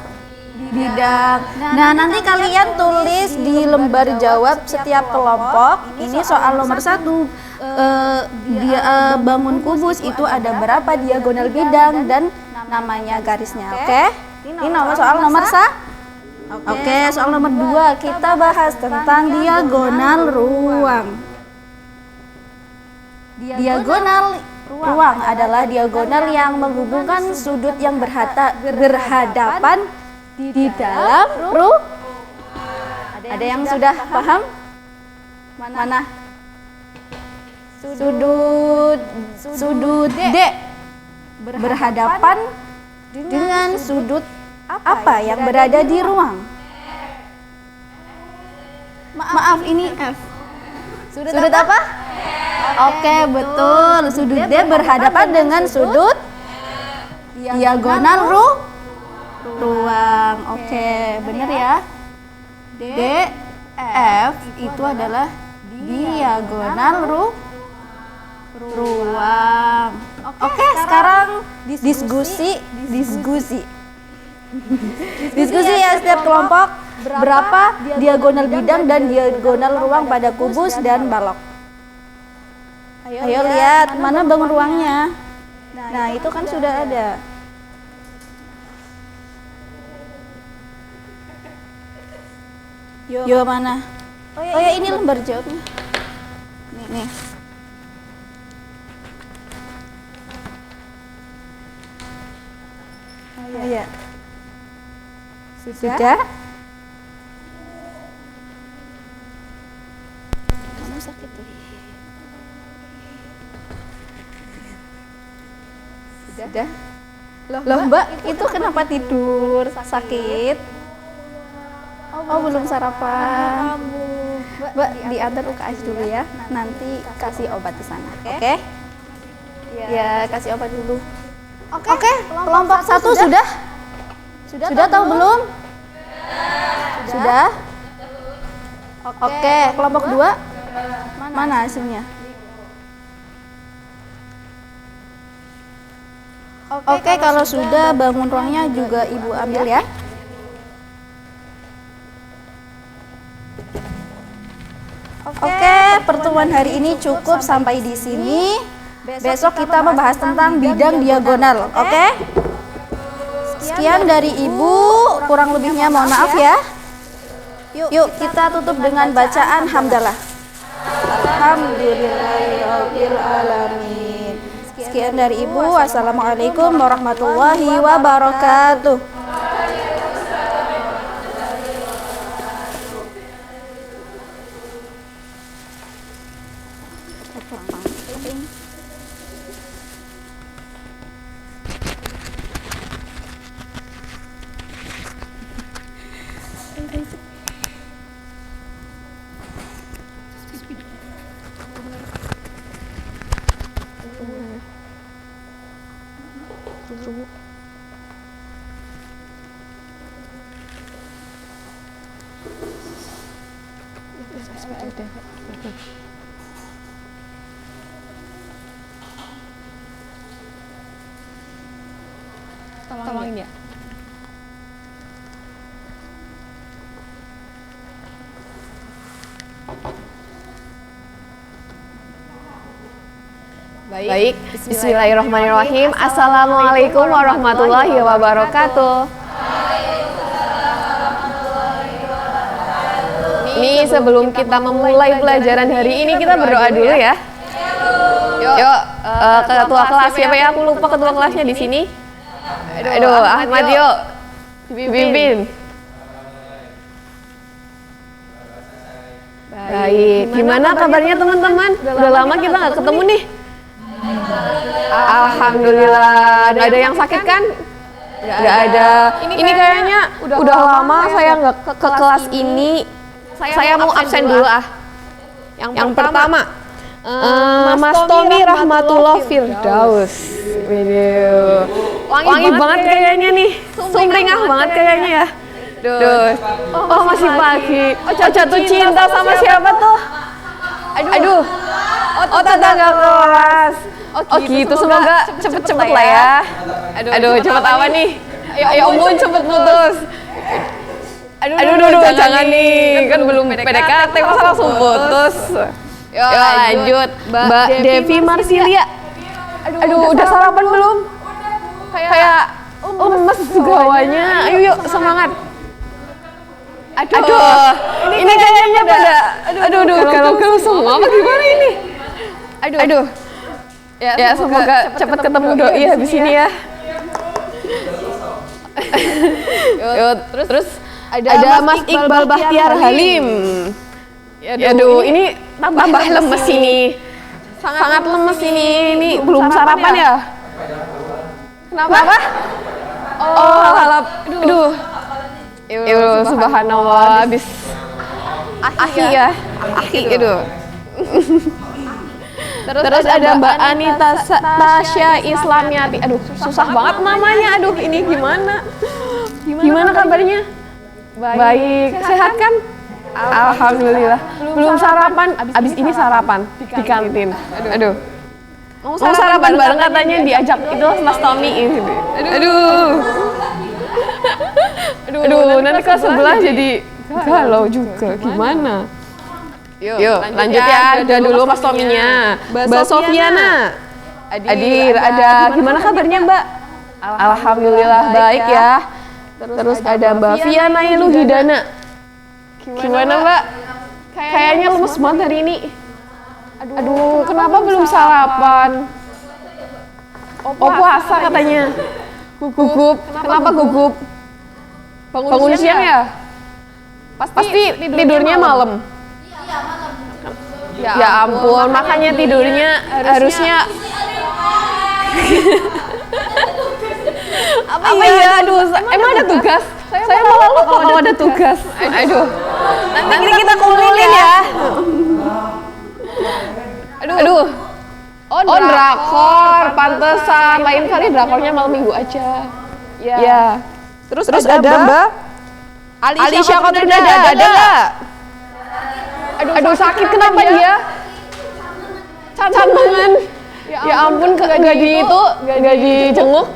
S5: bidang. Nah, nanti kalian tulis di lembar jawab setiap kelompok. Ini soal nomor 1. Bangun kubus itu ada berapa diagonal bidang dan namanya garisnya. Oke? Ini soal nomor 1. Oke, soal nomor 2 kita bahas tentang diagonal ruang. Diagonal ruang adalah diagonal yang menghubungkan sudut yang berhadapan di dalam ruang. Ada yang sudah paham? Mana? Sudut D berhadapan dengan sudut apa yang berada di ruang? Maaf, ini F. Sudut apa? Oke, betul. Sudut D berhadapan dengan sudut diagonal ruang. Oke, benar ya. DF itu adalah diagonal ruang. Oke, sekarang diskusi. Diskusi ya setiap kelompok, berapa diagonal bidang dan diagonal ruang pada kubus dan balok. Ayo lihat, mana bangun ruangnya. Nah, itu kan sudah ada. Yo mana? Oh ya, ini lembar jawabnya. Nih. Oh iya. Sudah? Kamu sakit tuh. Sudah? Loh Mbak, itu kenapa tidur? Sakit? Oh belum sarapan. Mbak diantar UKS dulu ya. Nanti kasih obat di sana. Oke? Ya, kasih obat dulu. Oke, kelompok 1 sudah? Sudah tahu belum? Sudah? Oke, kelompok 2 mana hasilnya? Oke, kalau sudah bangun ruangnya juga Ibu ambil ya. Oke, pertemuan hari ini cukup sampai di sini. Besok kita membahas tentang bidang diagonal, oke? Sekian dari Ibu, kurang lebihnya mohon maaf ya. Yuk kita tutup dengan bacaan hamdalah. Alhamdulillahirabbil alamin. Sekian dari Ibu. Wassalamualaikum warahmatullahi wabarakatuh.
S2: Tolongin ya.
S6: Baik, bismillahirrahmanirrahim. Assalamualaikum warahmatullahi wabarakatuh. Ini sebelum kita memulai pelajaran hari ini, kita berdoa dulu ya. Yuk, ketua kelas siapa ya? Aku lupa ketua kelasnya di sini. Aduh, Ahmad yuk, pimpin. Baik, gimana kabarnya teman-teman? Udah lama kita nggak ketemu nih. Alhamdulillah. Ada yang sakit kan? Nggak ada. Ini kayaknya udah lama saya nggak ke kelas ini. Saya mau absen dulu ah. Yang pertama, Mas Tommy Rahmatullah Firdaus. Wangi banget kayaknya nih. Sumringah banget kayaknya ya. Duh. Oh masih pagi. Oh jatuh cinta sama siapa tuh? Aduh. Oh tetangga kelas. Oh gitu, semoga cepet-cepet lah ya. Aduh cepet apa nih? Ayo omun cepet putus. Aduh, jangan nih, kan belum PDKT, masa langsung putus. Yuk lanjut, Mbak Devi Marsilia. Aduh, udah sarapan belum? Kayak lemes gawanya. Ayo yuk, semangat. Aduh, ini kayaknya pada, galau-galau semua, apa gimana ini? Aduh. Ya semoga cepat ketemu doi habis ini ya. Yuk, terus ada Mas Iqbal Bahtiar Halim. Aduh, ini tambah lemes ini. Sangat lemes ini belum sarapan ya? Kenapa? Oh, halap. Aduh. Subhanallah, habis ahi ya. Ahi, aduh. Terus ada Mbak Anita Tasya Islamiati. Aduh, susah banget namanya. Aduh, ini gimana? Gimana kabarnya? Baik. Sehat kan? Alhamdulillah. Belum sarapan. Abis ini sarapan di kantin. Aduh. Mau sarapan bareng katanya diajak itu Mas Tommy ini. Aduh, nanti kelas sebelah jadi galau juga. Gimana? Yuk, lanjut ya. Udah dulu Mas Tommy-nya. Mbak Sofiana. Adir, ada gimana kabarnya, Mbak? Alhamdulillah baik ya. Terus ada Mbak Viana Iluhidana. Gimana, Mbak? Kayaknya lemes banget hari ini. Aduh, kenapa belum sarapan? Oh, puasa katanya. Gugup. Kenapa gugup? Bangun siang ya? Pasti tidurnya malam. Ya ampun, makanya tidurnya harusnya apa ya? Aduh, emang ada tugas? Saya malah lupa kalau ada tugas. Aduh. Nanti kita kumpulin ya. Aduh. Oh, drakor, pantesan. Lain kali drakornya malam minggu aja. Ya. Terus ada Mbak Alisha Koturdada, ada nggak? Aduh, sakit kenapa dia? Cambangan. Ya ampun, nggak dijenguk.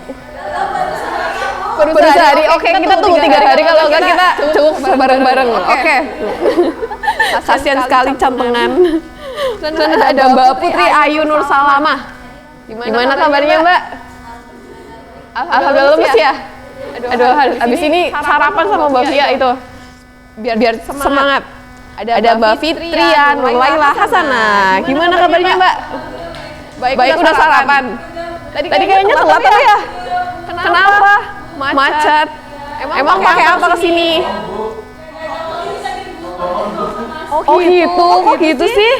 S6: Baru sehari. Oke, kita tunggu 3 hari, kalau enggak kita jenguk bareng-bareng. Oke. Kasian sekali campengan. Dan ada Mbak Putri Ayu Nur Salamah. Gimana kabarnya, Mbak? Alhamdulillah lemes ya? Aduh, habis ini sarapan sama Mbak Via itu. Biar semangat. Ada Mbak Fitrian, Laila Hasanah. Gimana kabarnya, Mbak? Baik, udah sarapan. Tadi kayaknya telat ya? Kenapa? Macet. Emang pakai apa ke sini? Oh gitu, kok gitu sih?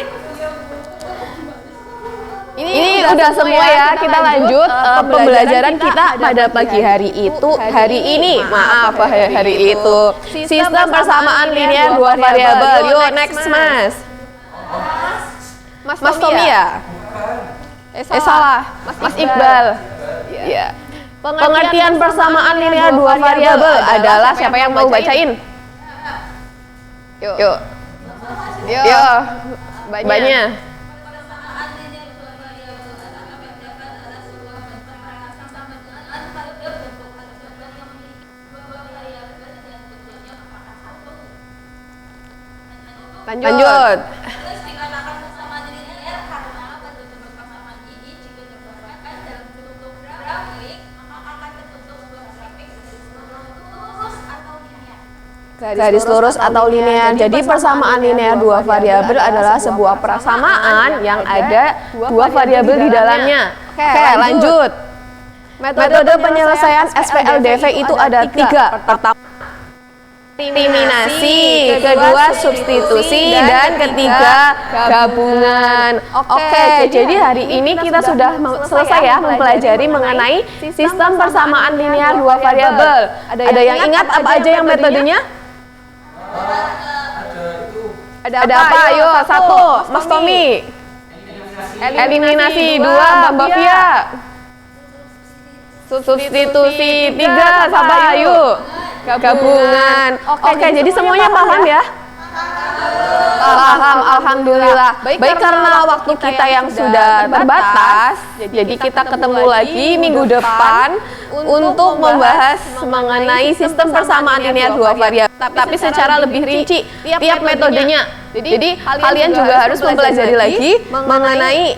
S6: Ini udah semua ya, kita lanjut pembelajaran kita pada pagi hari itu, hari ini, maaf hari itu. Sistem persamaan linear 2 variabel. Yuk next Mas. Mas Tommy ya? Salah. Mas Iqbal. Ya. Pengertian persamaan linear 2 variabel adalah siapa yang mau bacain? Yuk. Banyak. Lanjut.
S4: Dikatakan persamaan linear karena bentuk persamaan ini jika digambarkan dalam bentuk grafik, maka akan terbentuk sebuah grafik lurus atau linear.
S6: Garis lurus atau linear. Jadi persamaan linear 2 variabel adalah sebuah persamaan yang ada 2 variabel di dalamnya. Oke, lanjut. Metode penyelesaian SPLDV itu ada 3. Pertama, eliminasi, kedua substitusi, dan ketiga gabungan. Oke, jadi hari ini kita sudah selesai ya mempelajari mengenai sistem persamaan linear 2 variabel. Ada yang ingat apa aja yang metodenya? Ada apa? Ayo, 1 Mas Tommy. Eliminasi. 2 Mbak Via. Substitusi. 3 Sabah. Ayo. Gabungan. Oke, jadi semuanya paham ya? Paham, alhamdulillah. Baik, karena waktu kita yang sudah terbatas, jadi kita ketemu lagi minggu depan untuk membahas mengenai sistem persamaan linear 2 variabel, tapi secara lebih rinci tiap metodenya. Jadi kalian juga harus mempelajari lagi mengenai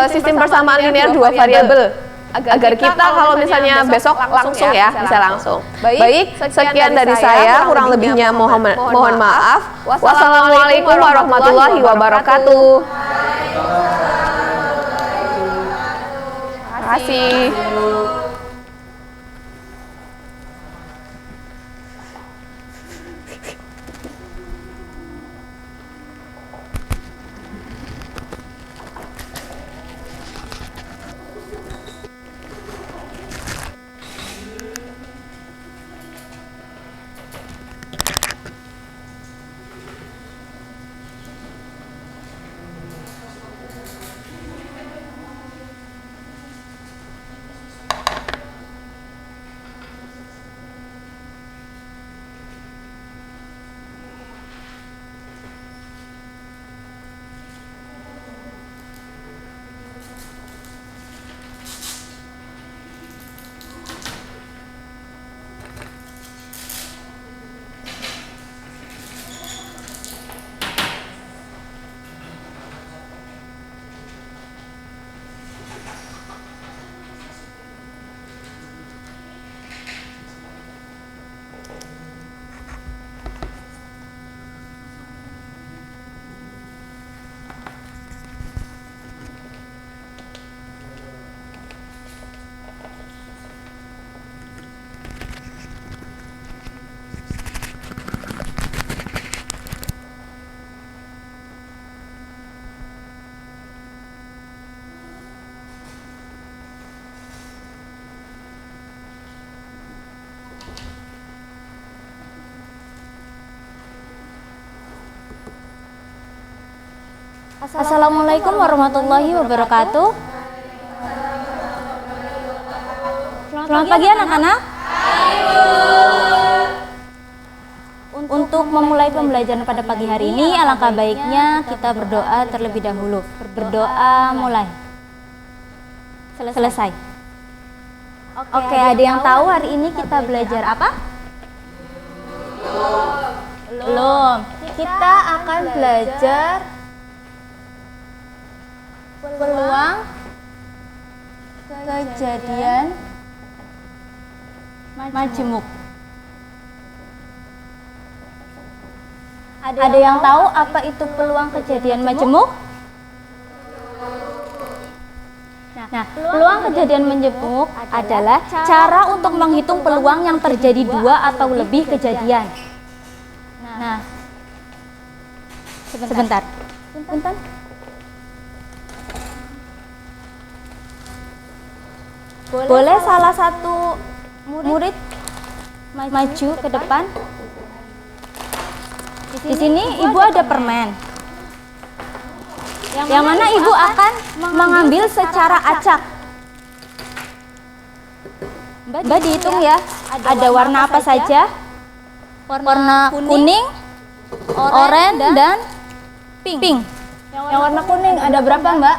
S6: sistem persamaan linear 2 variabel agar kita kalau misalnya besok langsung ya, bisa langsung. Baik, sekian dari saya, kurang lebihnya mohon maaf. Wassalamualaikum warahmatullahi wabarakatuh. Terima kasih.
S5: Assalamualaikum warahmatullahi wabarakatuh. Selamat pagi anak-anak. Untuk memulai pembelajaran pada pagi hari ini, alangkah baiknya kita berdoa terlebih dahulu. Berdoa mulai. Selesai. Oke, ada yang tahu hari ini kita belajar apa? Belum. Kita akan belajar peluang kejadian majemuk. Ada yang tahu apa itu peluang kejadian majemuk? Nah, peluang kejadian majemuk adalah cara untuk menghitung peluang yang terjadi 2 atau lebih kejadian. Nah, sebentar. Boleh salah satu murid maju ke depan? Di sini ibu ada permen. Yang mana ibu akan mengambil secara acak. Mbak dihitung ya. Ada warna apa saja? Warna kuning, oranye, dan pink. Yang warna kuning ada berapa, Mbak?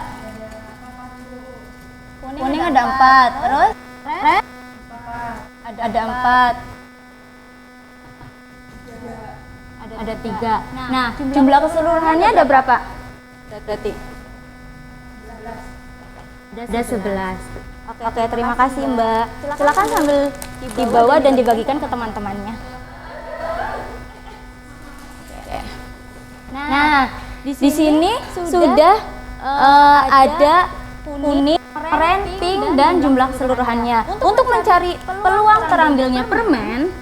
S5: Kuning ada 4. Terus red ada 4. Ada 3. Nah, jumlah keseluruhannya ada berapa? Berarti ada 11. Oke, terima kasih Mbak. Silakan sambil dibawa dan dibagikan ke teman-temannya. Nah, di sini sudah ada kuning, oranye, pink, dan jumlah keseluruhannya. Untuk mencari peluang terambilnya permen,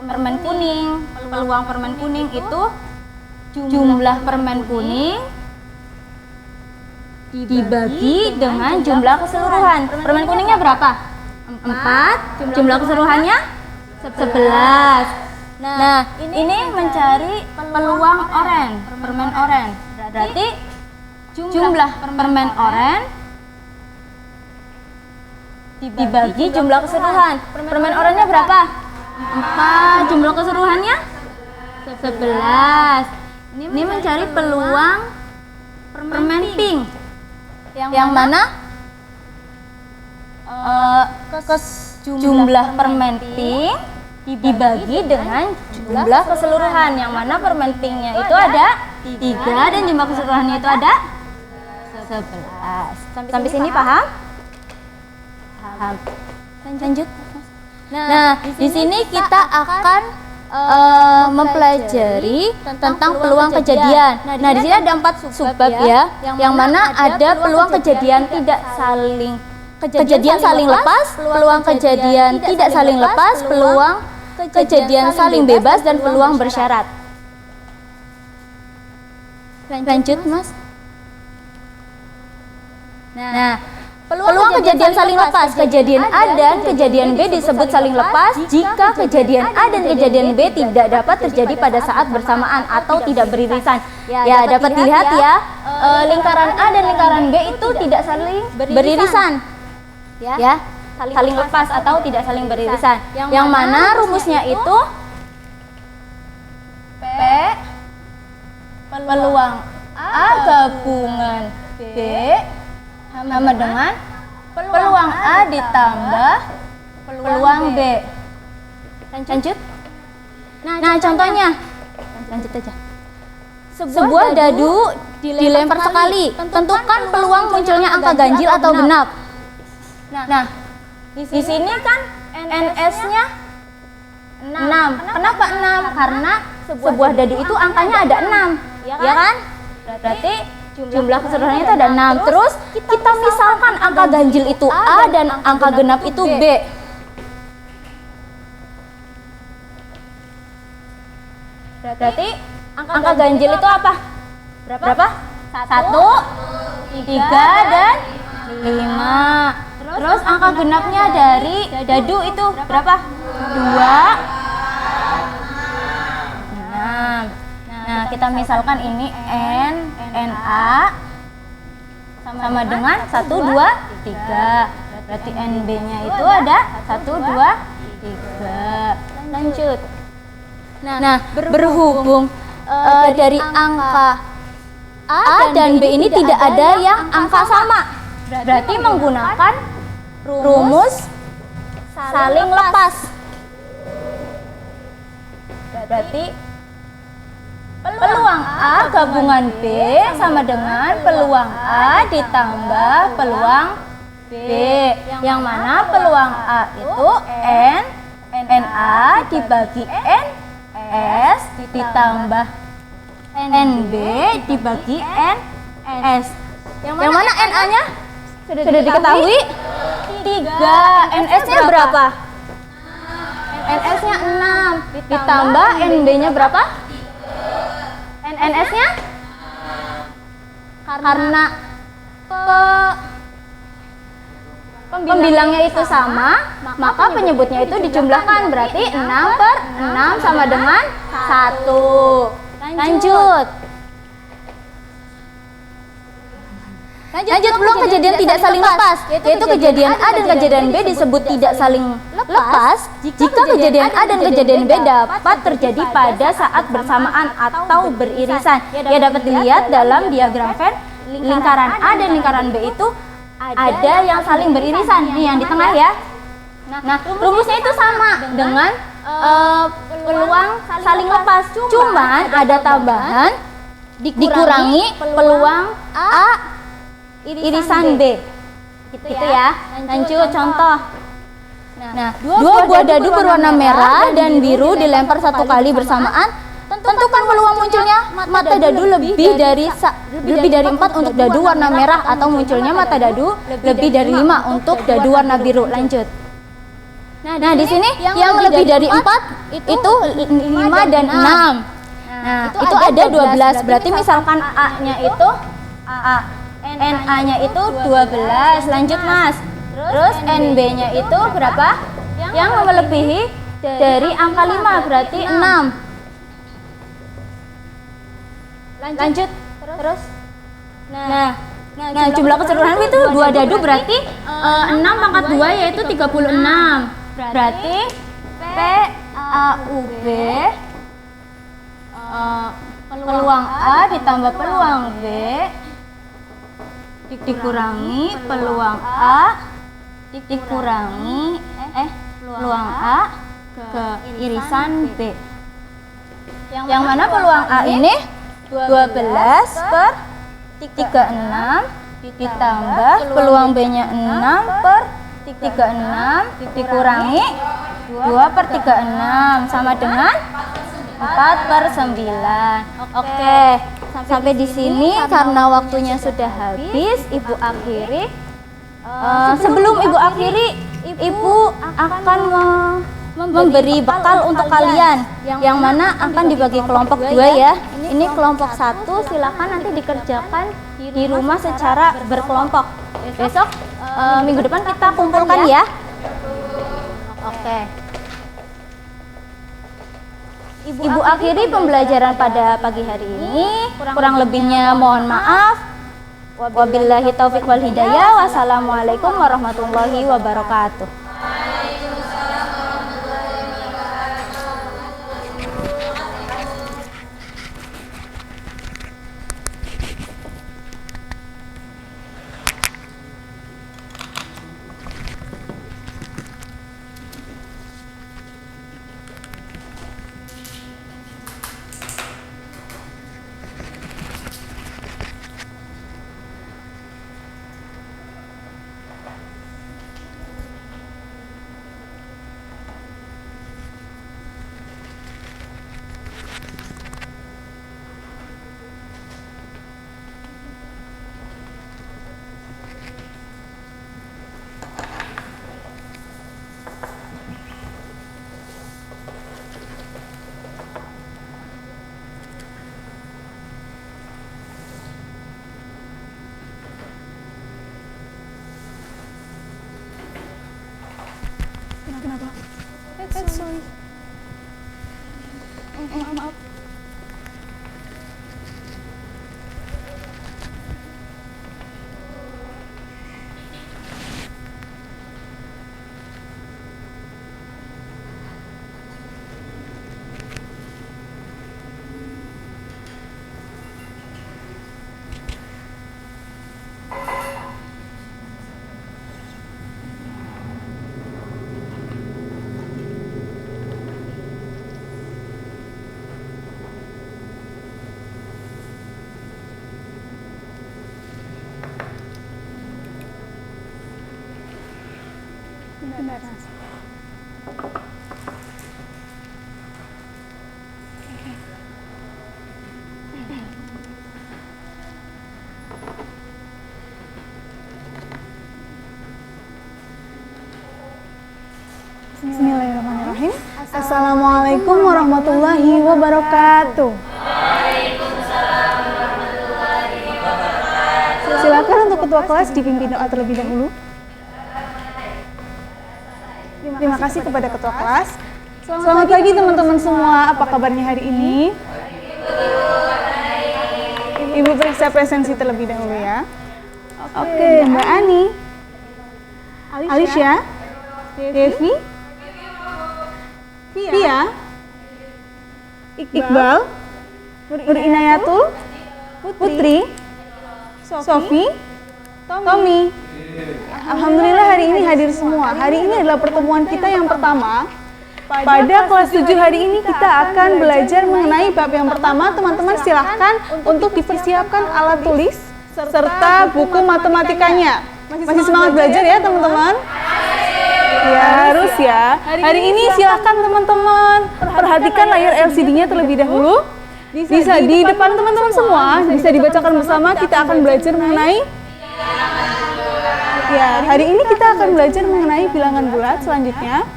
S5: permen kuning, peluang permen kuning itu jumlah permen kuning dibagi dengan jumlah keseluruhan. Permen kuningnya berapa? 4, jumlah keseluruhannya 11. Nah, ini mencari peluang oranye, permen oranye. Berarti jumlah permen oranye dibagi jumlah keseluruhan. Permen oranye berapa? 4, jumlah keseluruhannya 11. Ini mencari peluang permen pink. Yang mana jumlah permen pink dibagi dengan jumlah keseluruhan. Yang mana permen pinknya itu ada 3 dan jumlah keseluruhannya itu ada 11. Sampai sini paham? Paham. Lanjut. Nah, di sini kita akan mempelajari tentang peluang kejadian. Nah, di sini ada 4 subbab ya, yang mana ada peluang kejadian saling lepas, peluang kejadian tidak saling lepas, peluang kejadian saling bebas, dan peluang bersyarat. Lanjut, Mas. Nah, peluang kejadian saling lepas, kejadian A dan kejadian B disebut saling lepas jika kejadian A dan kejadian B tidak dapat terjadi pada saat bersamaan atau tidak beririsan. Ya, dapat dilihat ya, lingkaran A dan lingkaran B itu tidak saling beririsan. Ya, saling lepas atau tidak saling beririsan. Yang mana rumusnya itu P peluang A gabungan B sama dengan peluang A ditambah peluang B. Lanjut. Nah, contohnya. Lanjut aja. Sebuah dadu dilempar sekali. Tentukan peluang munculnya angka ganjil atau genap. Nah, di sini kan NS-nya 6. Kenapa 6? Karena sebuah dadu itu angkanya ada 6. Ya kan? Berarti jumlah keseluruhannya itu ada 6. Terus kita misalkan angka ganjil itu A dan angka genap itu B. Berarti angka ganjil itu apa? Berapa? 1, 3, dan 5. Terus angka genapnya dari dadu itu berapa? 2. 6. Nah, kita misalkan ini N, NA sama dengan 1, 2, 3. Berarti NB-nya itu ada 1, 2, 3. Lanjut. Nah, berhubung dari angka A dan B ini tidak ada yang angka sama, berarti menggunakan rumus saling lepas. Berarti peluang A gabungan B sama dengan peluang A ditambah peluang B, yang mana peluang A itu NA dibagi NS ditambah NB dibagi NS. Yang mana NA-nya sudah diketahui? 3. NS-nya berapa? NS-nya 6 ditambah NB-nya berapa? NS-nya karena pembilangnya itu sama, maka penyebutnya itu dijumlahkan, berarti 6 per 6 sama dengan 1. Lanjut peluang kejadian tidak saling lepas, yaitu kejadian A dan kejadian B disebut tidak saling lepas jika kejadian A dan kejadian B dapat terjadi pada saat bersamaan atau beririsan. Ya, dapat dilihat dalam diagram Venn, lingkaran A dan lingkaran B itu ada yang saling beririsan, nih yang di tengah ya. Nah, rumusnya itu sama dengan peluang saling lepas, cuman ada tambahan dikurangi peluang A irisan B, gitu ya. Lanjut contoh. Nah, 2 buah dadu berwarna merah dan biru dilempar 1 kali bersamaan. Tentukan peluang munculnya mata dadu lebih dari 4 untuk dadu warna merah, atau munculnya mata dadu lebih dari 5 untuk dadu warna biru. Lanjut. Nah, di sini yang lebih dari 4 itu 5 dan 6. Nah, itu ada 12. Berarti misalkan A-nya itu NA-nya itu 12. Lanjut, Mas. Terus NB-nya itu berapa? Yang melebihi dari angka 5, berarti 6. Lanjut. Terus. Nah, jumlah keseluruhan itu 2 dadu, berarti 6 pangkat 2 yaitu 36. Berarti PAUB peluang A ditambah peluang B dikurangi peluang A dikurangi peluang A ke irisan B. Yang mana peluang A ini 12 per 36 ditambah peluang B-nya 6 per 36 dikurangi 2 per 36 sama dengan 4 per 9. Oke, sampai di sini karena waktunya sudah habis, Ibu akhiri. Sebelum Ibu akhiri, Ibu akan memberi bekal untuk kalian, yang mana akan dibagi kelompok 2 ya. Ini kelompok 1, silakan nanti dikerjakan di rumah secara berkelompok. Besok minggu depan kita kumpulkan ya. Oke. Ibu akhiri pembelajaran pada pagi hari ini. Kurang lebihnya mohon maaf. Wabillahi taufiq wal hidayah. Wassalamualaikum warahmatullahi wabarakatuh. Maaf. Bismillahirrahmanirrahim. Assalamualaikum warahmatullahi wabarakatuh. Silakan untuk ketua kelas dipimpin doa terlebih dahulu. Terima kasih kepada ketua kelas. Selamat pagi teman-teman semua. Apa kabarnya hari ini? Ibu periksa presensi terlebih dahulu ya. Oke, Mbak Ani, Alicia, Devi, Pia, Iqbal, Nur Inayatul, Putri, Sofi, Tommy. Alhamdulillah hari ini hadir semua. Hari ini adalah pertemuan kita yang pertama. Pada kelas 7 hari ini kita akan belajar mengenai bab yang pertama. Teman-teman silahkan untuk dipersiapkan alat tulis serta buku matematikanya. Masih semangat belajar ya teman-teman? Ya harus ya. Hari ini silahkan teman-teman perhatikan layar LCD-nya terlebih dahulu. Bisa di depan teman-teman semua, bisa dibacakan bersama. Kita akan belajar mengenai hari ini kita akan belajar mengenai bilangan bulat selanjutnya.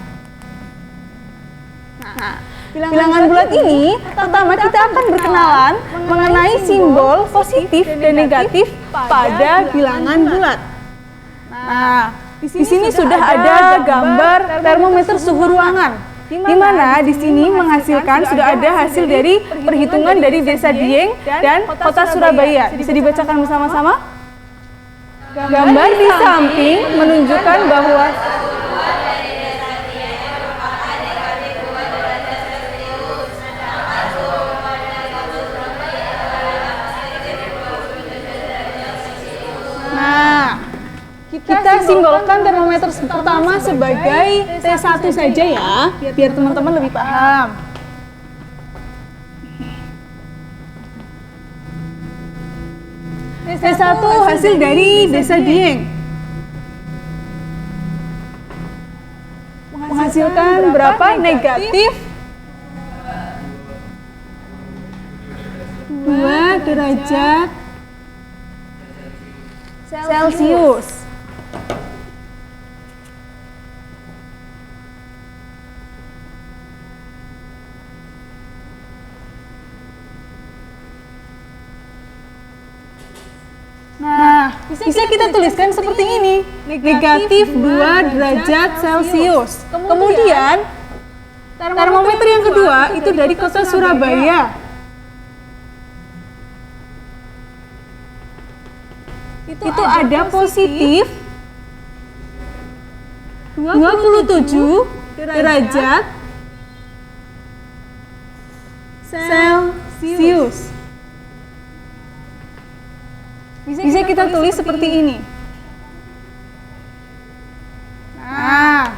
S5: Nah, bilangan bulat ini pertama kita akan berkenalan mengenai simbol positif dan negatif pada bilangan bulat. Nah, di sini sudah ada gambar termometer suhu ruangan, di mana di sini menghasilkan sudah ada hasil dari perhitungan dari Desa Dieng dan Kota Surabaya. Bisa dibacakan bersama-sama? Gambar di samping menunjukkan bahwa kita simbolkan termometer pertama sebagai T1 saja ya, biar teman-teman lebih paham. T1 hasil dari Desa Dieng. Menghasilkan berapa? Negatif 2 derajat Celcius. Nah, bisa kita tuliskan seperti ini, negatif 2 derajat Celcius. Kemudian, termometer yang kedua itu dari Kota Surabaya. Itu ada positif 27 derajat Celcius. Bisa kita tulis seperti ini. Nah,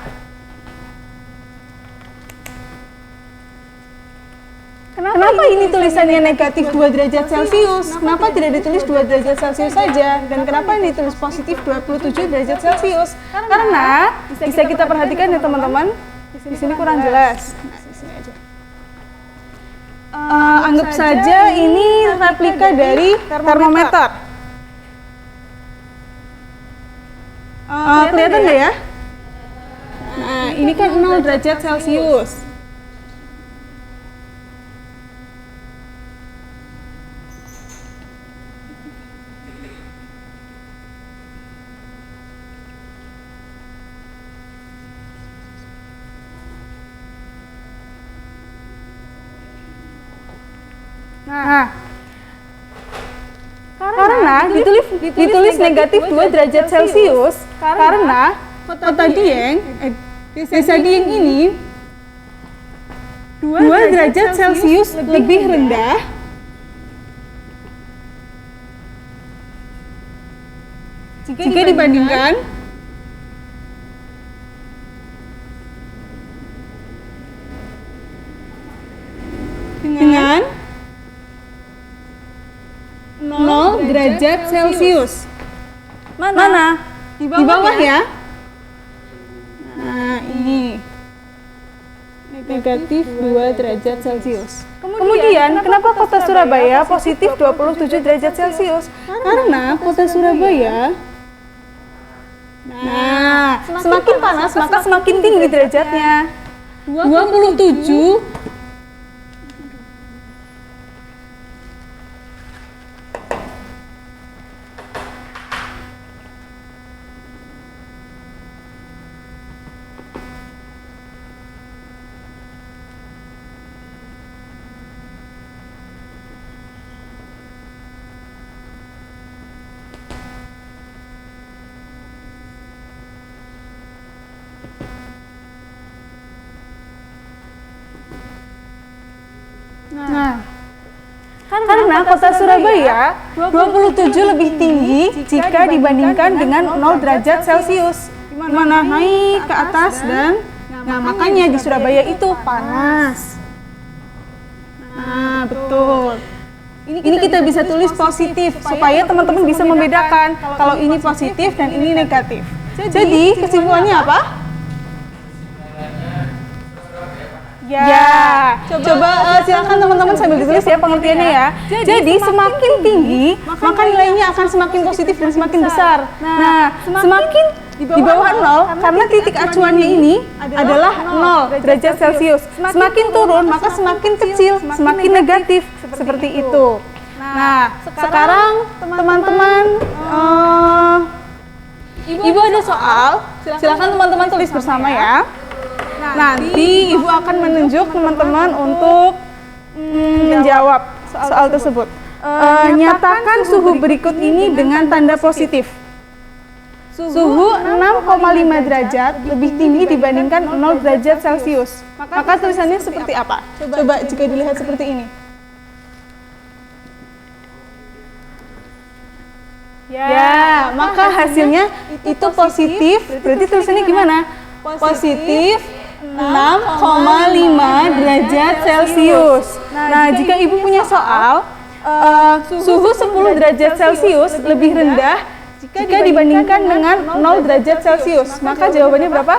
S5: kenapa ini tulisannya negatif 2 derajat Celcius? Kenapa tidak ditulis 2 derajat Celcius saja? Dan kenapa ini ditulis positif 27 derajat Celcius? Karena bisa kita perhatikan ya teman-teman, di sini kurang jelas. Nah, di sini aja. Anggap saja ini replika dari termometer. Kelihatan nggak ya? Nah, ini kan 0 derajat Celcius.
S2: Nah, karena ditulis negatif 2 derajat Celcius karena kota Dieng, desa Dieng ini 2 derajat Celcius lebih rendah jika dibandingkan dengan 0 derajat Celcius. Mana? Di bawah ya. Nah, ini negatif 2 derajat Celcius. Kemudian, kenapa kota Surabaya positif 27 derajat Celcius? Karena kota Surabaya, nah, semakin panas maka semakin tinggi derajatnya. 27 Nah, karena kota Surabaya 27 lebih tinggi jika dibandingkan dengan 0 derajat Celcius. Dimana naik ke atas dan nah makanya di Surabaya itu panas. Nah, betul. Ini kita bisa tulis positif supaya teman-teman bisa membedakan kalau ini positif dan ini negatif. Jadi kesimpulannya apa? Ya, coba silakan teman-teman sambil ditulis ya pengertiannya ya. Jadi semakin tinggi, maka nilainya akan semakin positif dan semakin besar. Nah, semakin di bawah 0, karena titik acuannya ini adalah 0 derajat Celcius. Semakin turun, maka semakin kecil, semakin negatif, seperti itu. Nah, sekarang teman-teman, Ibu ada soal, silakan teman-teman tulis bersama ya. Nanti Ibu akan menunjuk teman-teman untuk menjawab soal tersebut. Nyatakan suhu berikut ini dengan tanda positif. Suhu 6,5 derajat lebih tinggi dibandingkan 0 derajat Celcius. Maka tulisannya seperti apa? Coba jika dilihat seperti ini. Ya, maka hasilnya itu positif. Berarti tulisannya gimana? Positif 6,5 derajat Celcius. Nah, jika Ibu punya soal, suhu 10 derajat Celcius lebih rendah jika dibandingkan dengan 0 derajat Celcius, maka jawabannya berapa?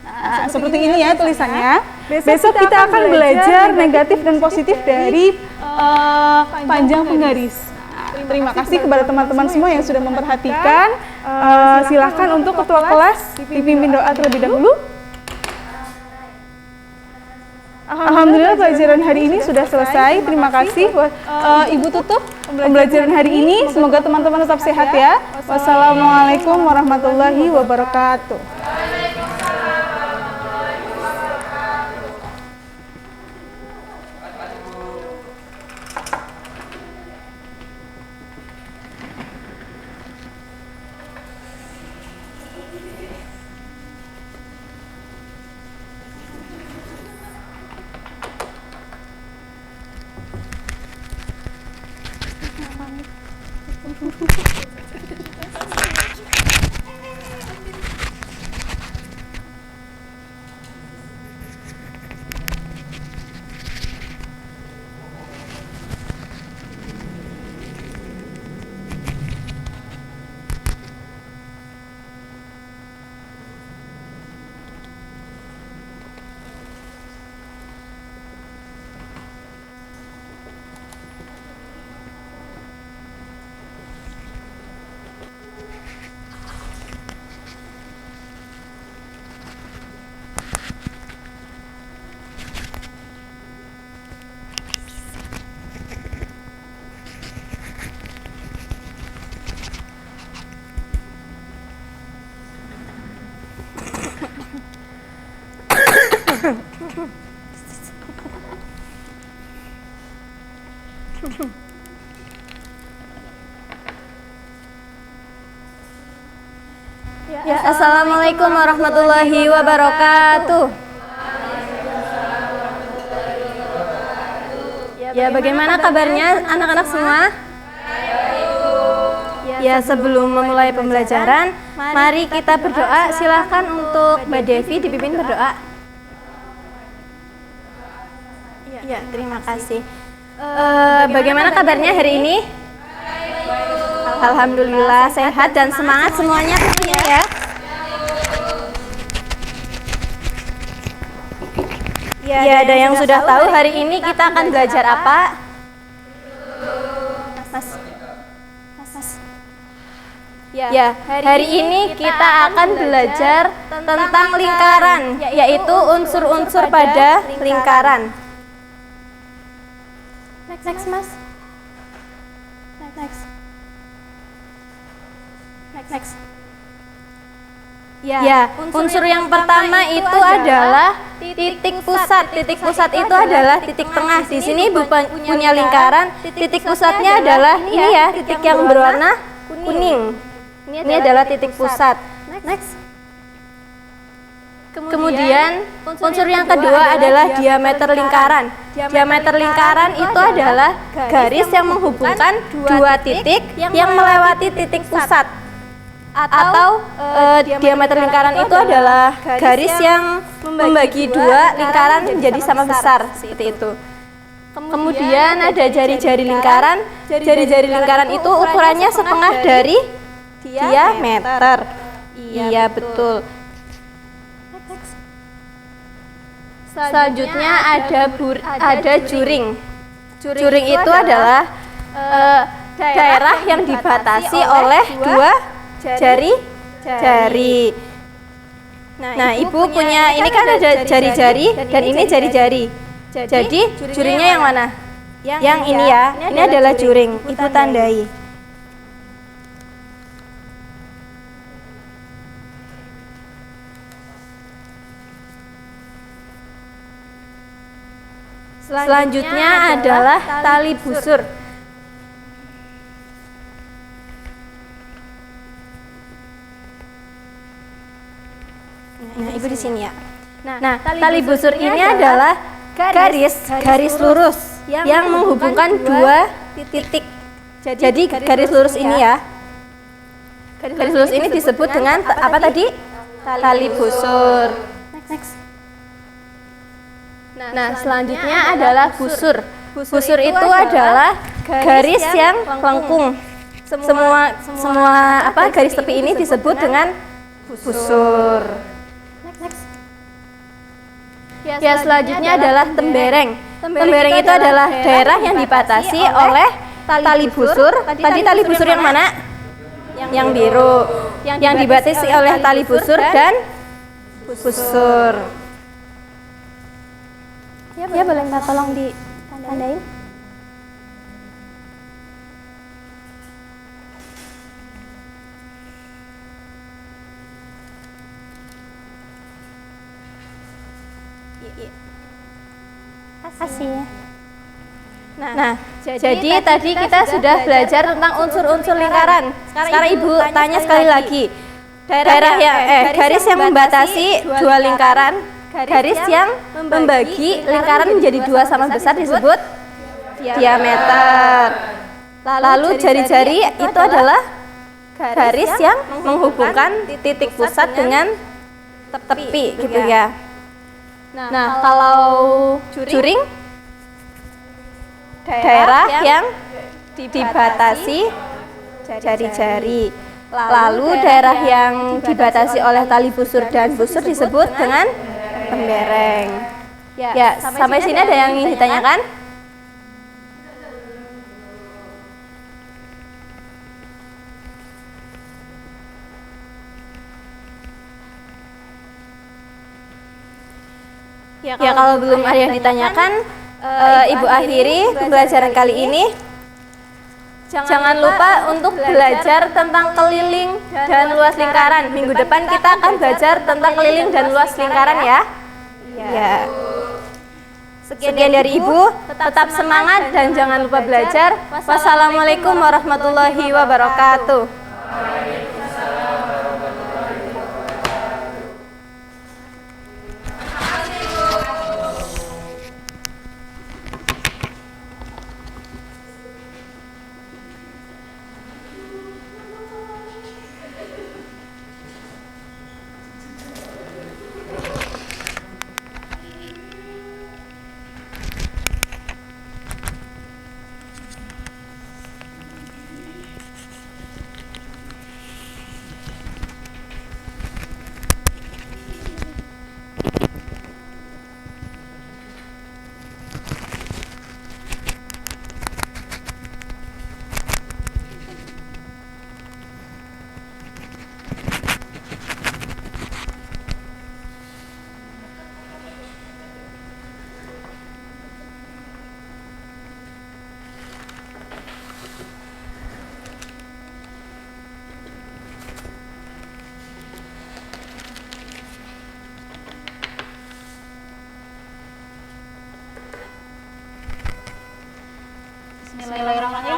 S2: Nah, seperti ini ya tulisannya. Besok kita akan belajar negatif dan positif dari panjang penggaris. Terima kasih kepada teman-teman semua yang sudah memperhatikan. Silakan untuk ketua kelas dipimpin doa terlebih dahulu. Alhamdulillah pelajaran hari ini sudah selesai. Terima kasih. Ibu tutup pembelajaran hari ini. Semoga teman-teman tetap sehat ya. Wassalamualaikum warahmatullahi wabarakatuh.
S5: Ya, Assalamualaikum warahmatullahi wabarakatuh. Ya, bagaimana kabarnya anak-anak semua? Ya, sebelum memulai pembelajaran, mari kita berdoa. Silahkan untuk Mbak Devi dipimpin berdoa. Ya, terima kasih. Bagaimana kabarnya hari ini? Alhamdulillah sehat dan semangat semuanya tentunya ya. Ya, ada yang sudah tahu hari ini kita akan belajar apa? Ya, hari ini kita akan belajar tentang lingkaran, yaitu unsur-unsur pada lingkaran. Next, Mas. Next. Ya, unsur yang pertama itu adalah titik pusat. Titik pusat itu adalah titik tengah. Di sini punya lingkaran. Titik pusatnya adalah ini ya, titik yang berwarna kuning. Ini adalah titik pusat. Next. Kemudian unsur yang kedua adalah diameter lingkaran. Diameter lingkaran itu adalah garis yang menghubungkan dua titik yang melewati titik pusat. Atau diameter lingkaran itu adalah garis yang membagi dua lingkaran menjadi sama besar, seperti itu. Kemudian ada jari-jari lingkaran. Jari-jari lingkaran itu ukurannya setengah dari diameter. Iya, betul. Selanjutnya ada juring. Juring itu adalah daerah yang dibatasi oleh dua jari. Nah, Ibu punya ini kan ada jari-jari dan ini jari-jari. Jadi juringnya yang mana? Yang ini ya. Ini adalah juring. Ibu tandai. Selanjutnya adalah tali busur. Nah, Ibu di sini ya. Nah, tali busur ini adalah garis lurus yang menghubungkan dua titik. Jadi garis lurus ini ya. Garis lurus ini disebut dengan apa tadi? Tali busur. Next. Nah, selanjutnya adalah busur. Busur itu adalah garis yang lengkung. Semua garis tepi ini disebut dengan busur. Ya, selanjutnya adalah tembereng. Tembereng itu adalah daerah yang dibatasi oleh tali busur. Tadi tali busur yang mana? Yang biru. Yang dibatasi oleh tali busur dan busur. Ya, boleh minta tolong ditandain. Kasih. Nah, jadi tadi kita sudah belajar tentang unsur-unsur lingkaran. Sekarang Ibu tanya sekali lagi. Garis yang membatasi dua lingkaran, garis yang membagi lingkaran menjadi dua sama besar disebut diameter. Lalu jari-jari itu adalah garis yang menghubungkan titik pusat dengan tepi gitu ya. Nah, kalau juring daerah yang dibatasi jari-jari. Lalu daerah yang dibatasi oleh tali busur dan busur disebut dengan tembereng. Ya, sampai sini ada yang ingin ditanyakan? Ya, kalau belum ada yang ditanyakan, Ibu akhiri pembelajaran kali ini. Jangan lupa untuk belajar tentang keliling dan luas lingkaran. Minggu depan kita akan belajar tentang keliling dan luas lingkaran ya. Ya. Sekian dari Ibu, tetap semangat dan jangan lupa belajar. Wassalamualaikum warahmatullahi wabarakatuh.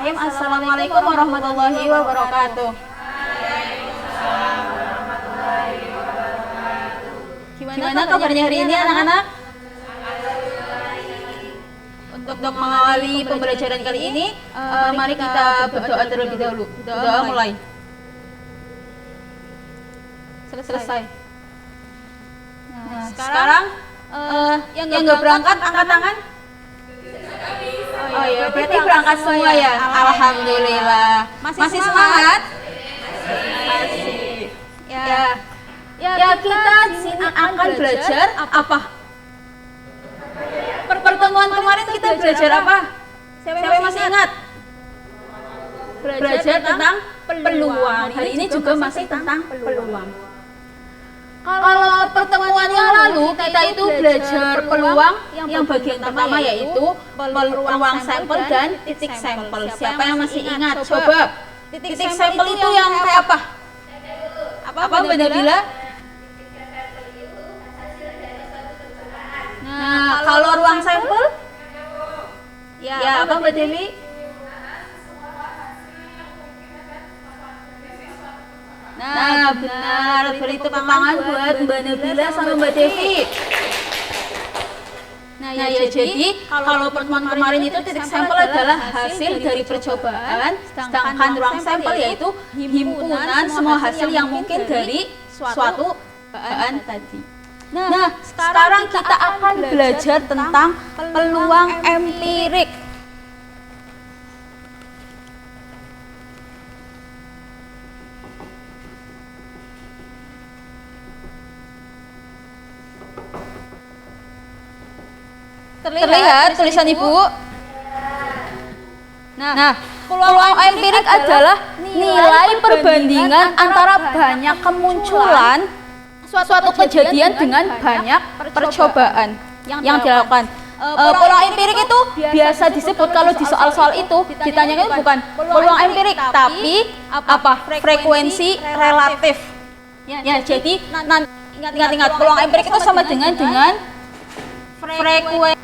S4: Bismillahirrahmanirrahim. Assalamualaikum warahmatullahi wabarakatuh. Gimana kabarnya hari ini anak-anak? Untuk mengawali pembelajaran kali ini, mari kita berdoa terlebih dahulu. Doa mulai. Selesai. Nah, sekarang yang nggak berangkat angkat tangan. Oh ya, berarti berangkat semua ya. Alhamdulillah. Masih semangat? Masih. Ya, kita di sini akan belajar apa? Pertemuan kemarin kita belajar apa? Siapa masih ingat? Belajar tentang peluang. Hari ini juga masih tentang peluang. Kalau pertemuan yang lalu kita itu belajar peluang yang bagian pertama yaitu peluang sampel dan titik sampel. Siapa yang masih ingat? Coba. Titik sampel itu yang kayak apa? Apa Mbak Nabila? Nah, kalau ruang sampel? Ya, apa Mbak Dewi? Nah, benar. Beri tepuk tangan buat Mbak Nabila sama Mbak Devi. Nah, ya jadi kalau pertemuan kemarin itu titik sampel adalah hasil dari percobaan, sedangkan ruang sampel yaitu himpunan semua hasil yang mungkin dari suatu bahan tadi. Nah, sekarang kita akan belajar tentang peluang empirik. Terlihat tulisan Ibu? Nah, peluang empirik adalah nilai perbandingan antara banyak kemunculan suatu kejadian dengan banyak percobaan yang dilakukan. Peluang empirik itu biasa disebut kalau di soal-soal itu ditanyakan bukan peluang empirik, tapi apa? Frekuensi relatif. Ya, jadi ingat-ingat peluang empirik itu sama dengan frekuensi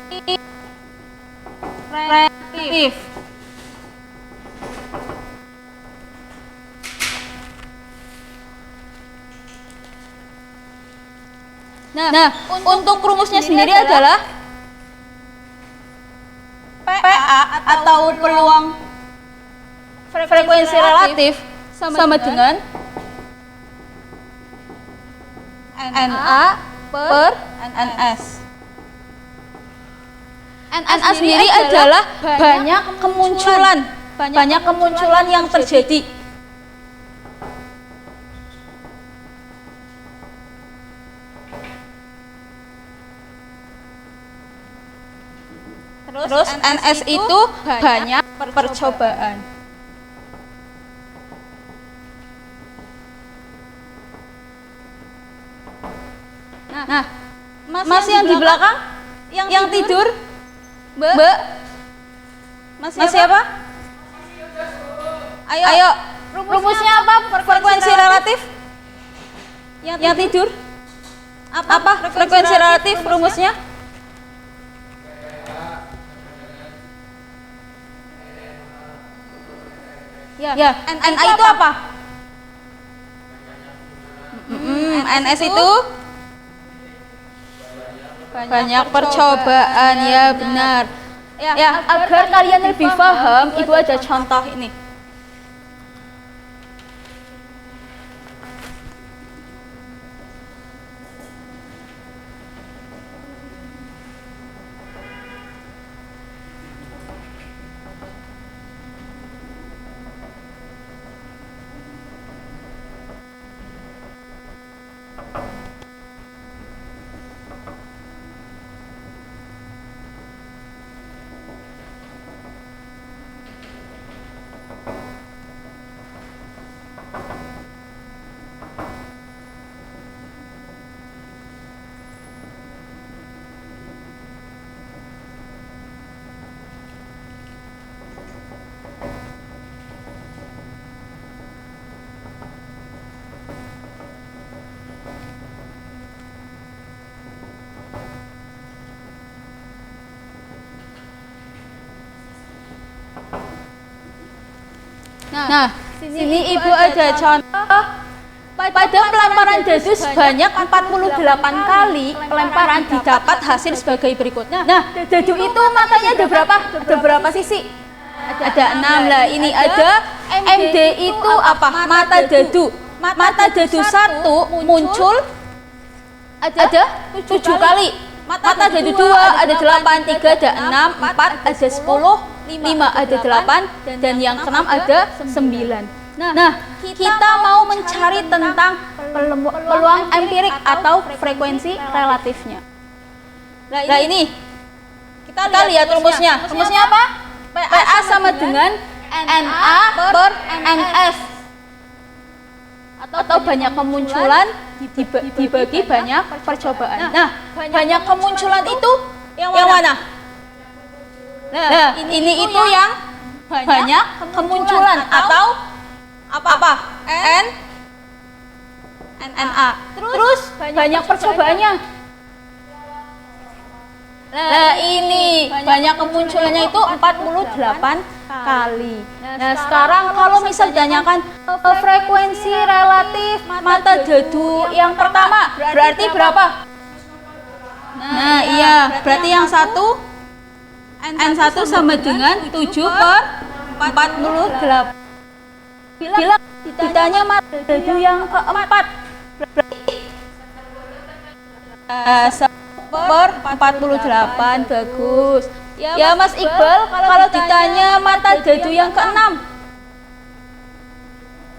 S4: relatif. Nah, untuk rumusnya sendiri adalah PA atau peluang frekuensi relatif sama dengan NA per NS. NA sendiri adalah banyak kemunculan yang terjadi. Terus NS itu banyak percobaan. Nah, masih yang di belakang? Yang tidur? Mbak? Masih apa? Ayo. Rumusnya apa? Frekuensi relatif? Yang tidur? Apa? Frekuensi relatif rumusnya? Ya, NA itu apa? NS itu banyak percobaan, ya benar. Ya, agar kalian lebih paham, Ibu ada contoh ini.
S5: Nah, sini Ibu ada contoh. Pada pelemparan dadu sebanyak 48 kali, pelemparan didapat hasil sebagai berikut. Nah, dadu itu matanya ada berapa? Ada berapa sisi? Ada 6 lah. Ini ada MD itu apa? Mata dadu. Mata dadu 1 muncul ada 7 kali. Mata dadu 2 ada 8, 3 ada 6, 4 ada 10, 5 ada 8, dan yang ke-6 ada 9. Nah, kita mau mencari tentang peluang empirik atau frekuensi relatifnya. Nah ini, kita lihat rumusnya. Rumusnya apa? PA sama dengan NA per NS. Atau banyak kemunculan dibagi banyak percobaan. Nah, banyak kemunculan itu yang mana? Nah, ini itu yang banyak kemunculan atau apa? NA. Terus banyak percobaannya. Nah, ini banyak kemunculannya itu 48 kali. Nah, sekarang kalau misal ditanyakan frekuensi relatif mata dadu yang pertama, berarti berapa? Nah, iya, berarti yang satu N1 sama dengan 7 per 48. Bila ditanya mata dadu yang keempat, berarti 1 per 48, bagus. Ya Mas Iqbal, kalau ditanya mata dadu yang keenam,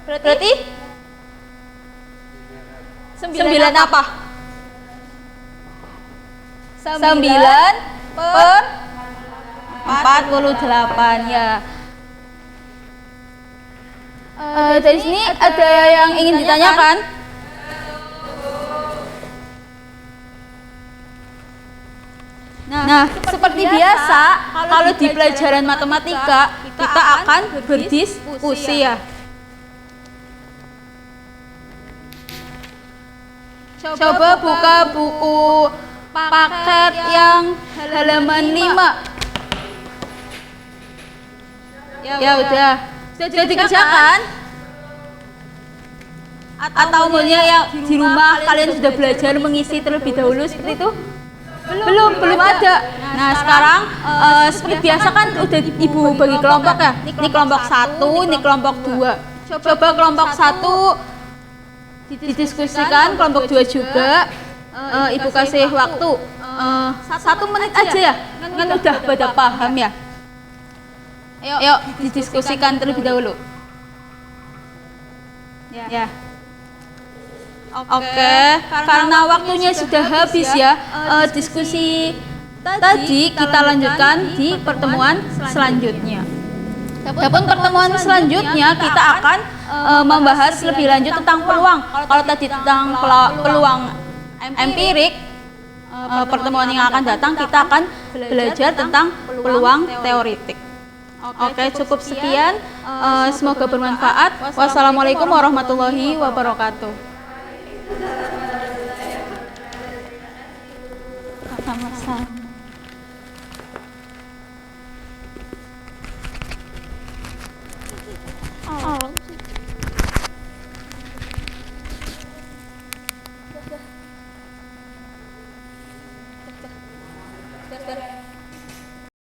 S5: berarti 9 apa? 9 per 48 ya. Dari sini ada yang ingin ditanyakan? Nah, seperti biasa, kalau di pelajaran matematika, kita akan berdiskusi ya. Coba buka buku paket yang halaman 5. Ya udah. Sudah dikerjakan? Atau maunya yang di rumah kalian sudah belajar mengisi terlebih dahulu seperti itu? Belum ada. Nah, sekarang seperti biasa kan udah Ibu bagi kelompok ya. Ini kelompok 1, ini kelompok 2. Coba kelompok 1 didiskusikan, kelompok 2 juga. Ibu kasih waktu 1 menit aja ya. Kan udah pada paham ya. Ayo didiskusikan terlebih dahulu. Ya. Oke, karena waktunya sudah habis ya, diskusi tadi kita lanjutkan di pertemuan selanjutnya. Adapun pertemuan selanjutnya kita akan membahas lebih lanjut tentang peluang. Kalau tadi tentang peluang empirik, pertemuan yang akan datang kita akan belajar tentang peluang teoritik. Oke, cukup sekian. Semoga bermanfaat. Wassalamualaikum warahmatullahi wabarakatuh. Sama-sama. Oh.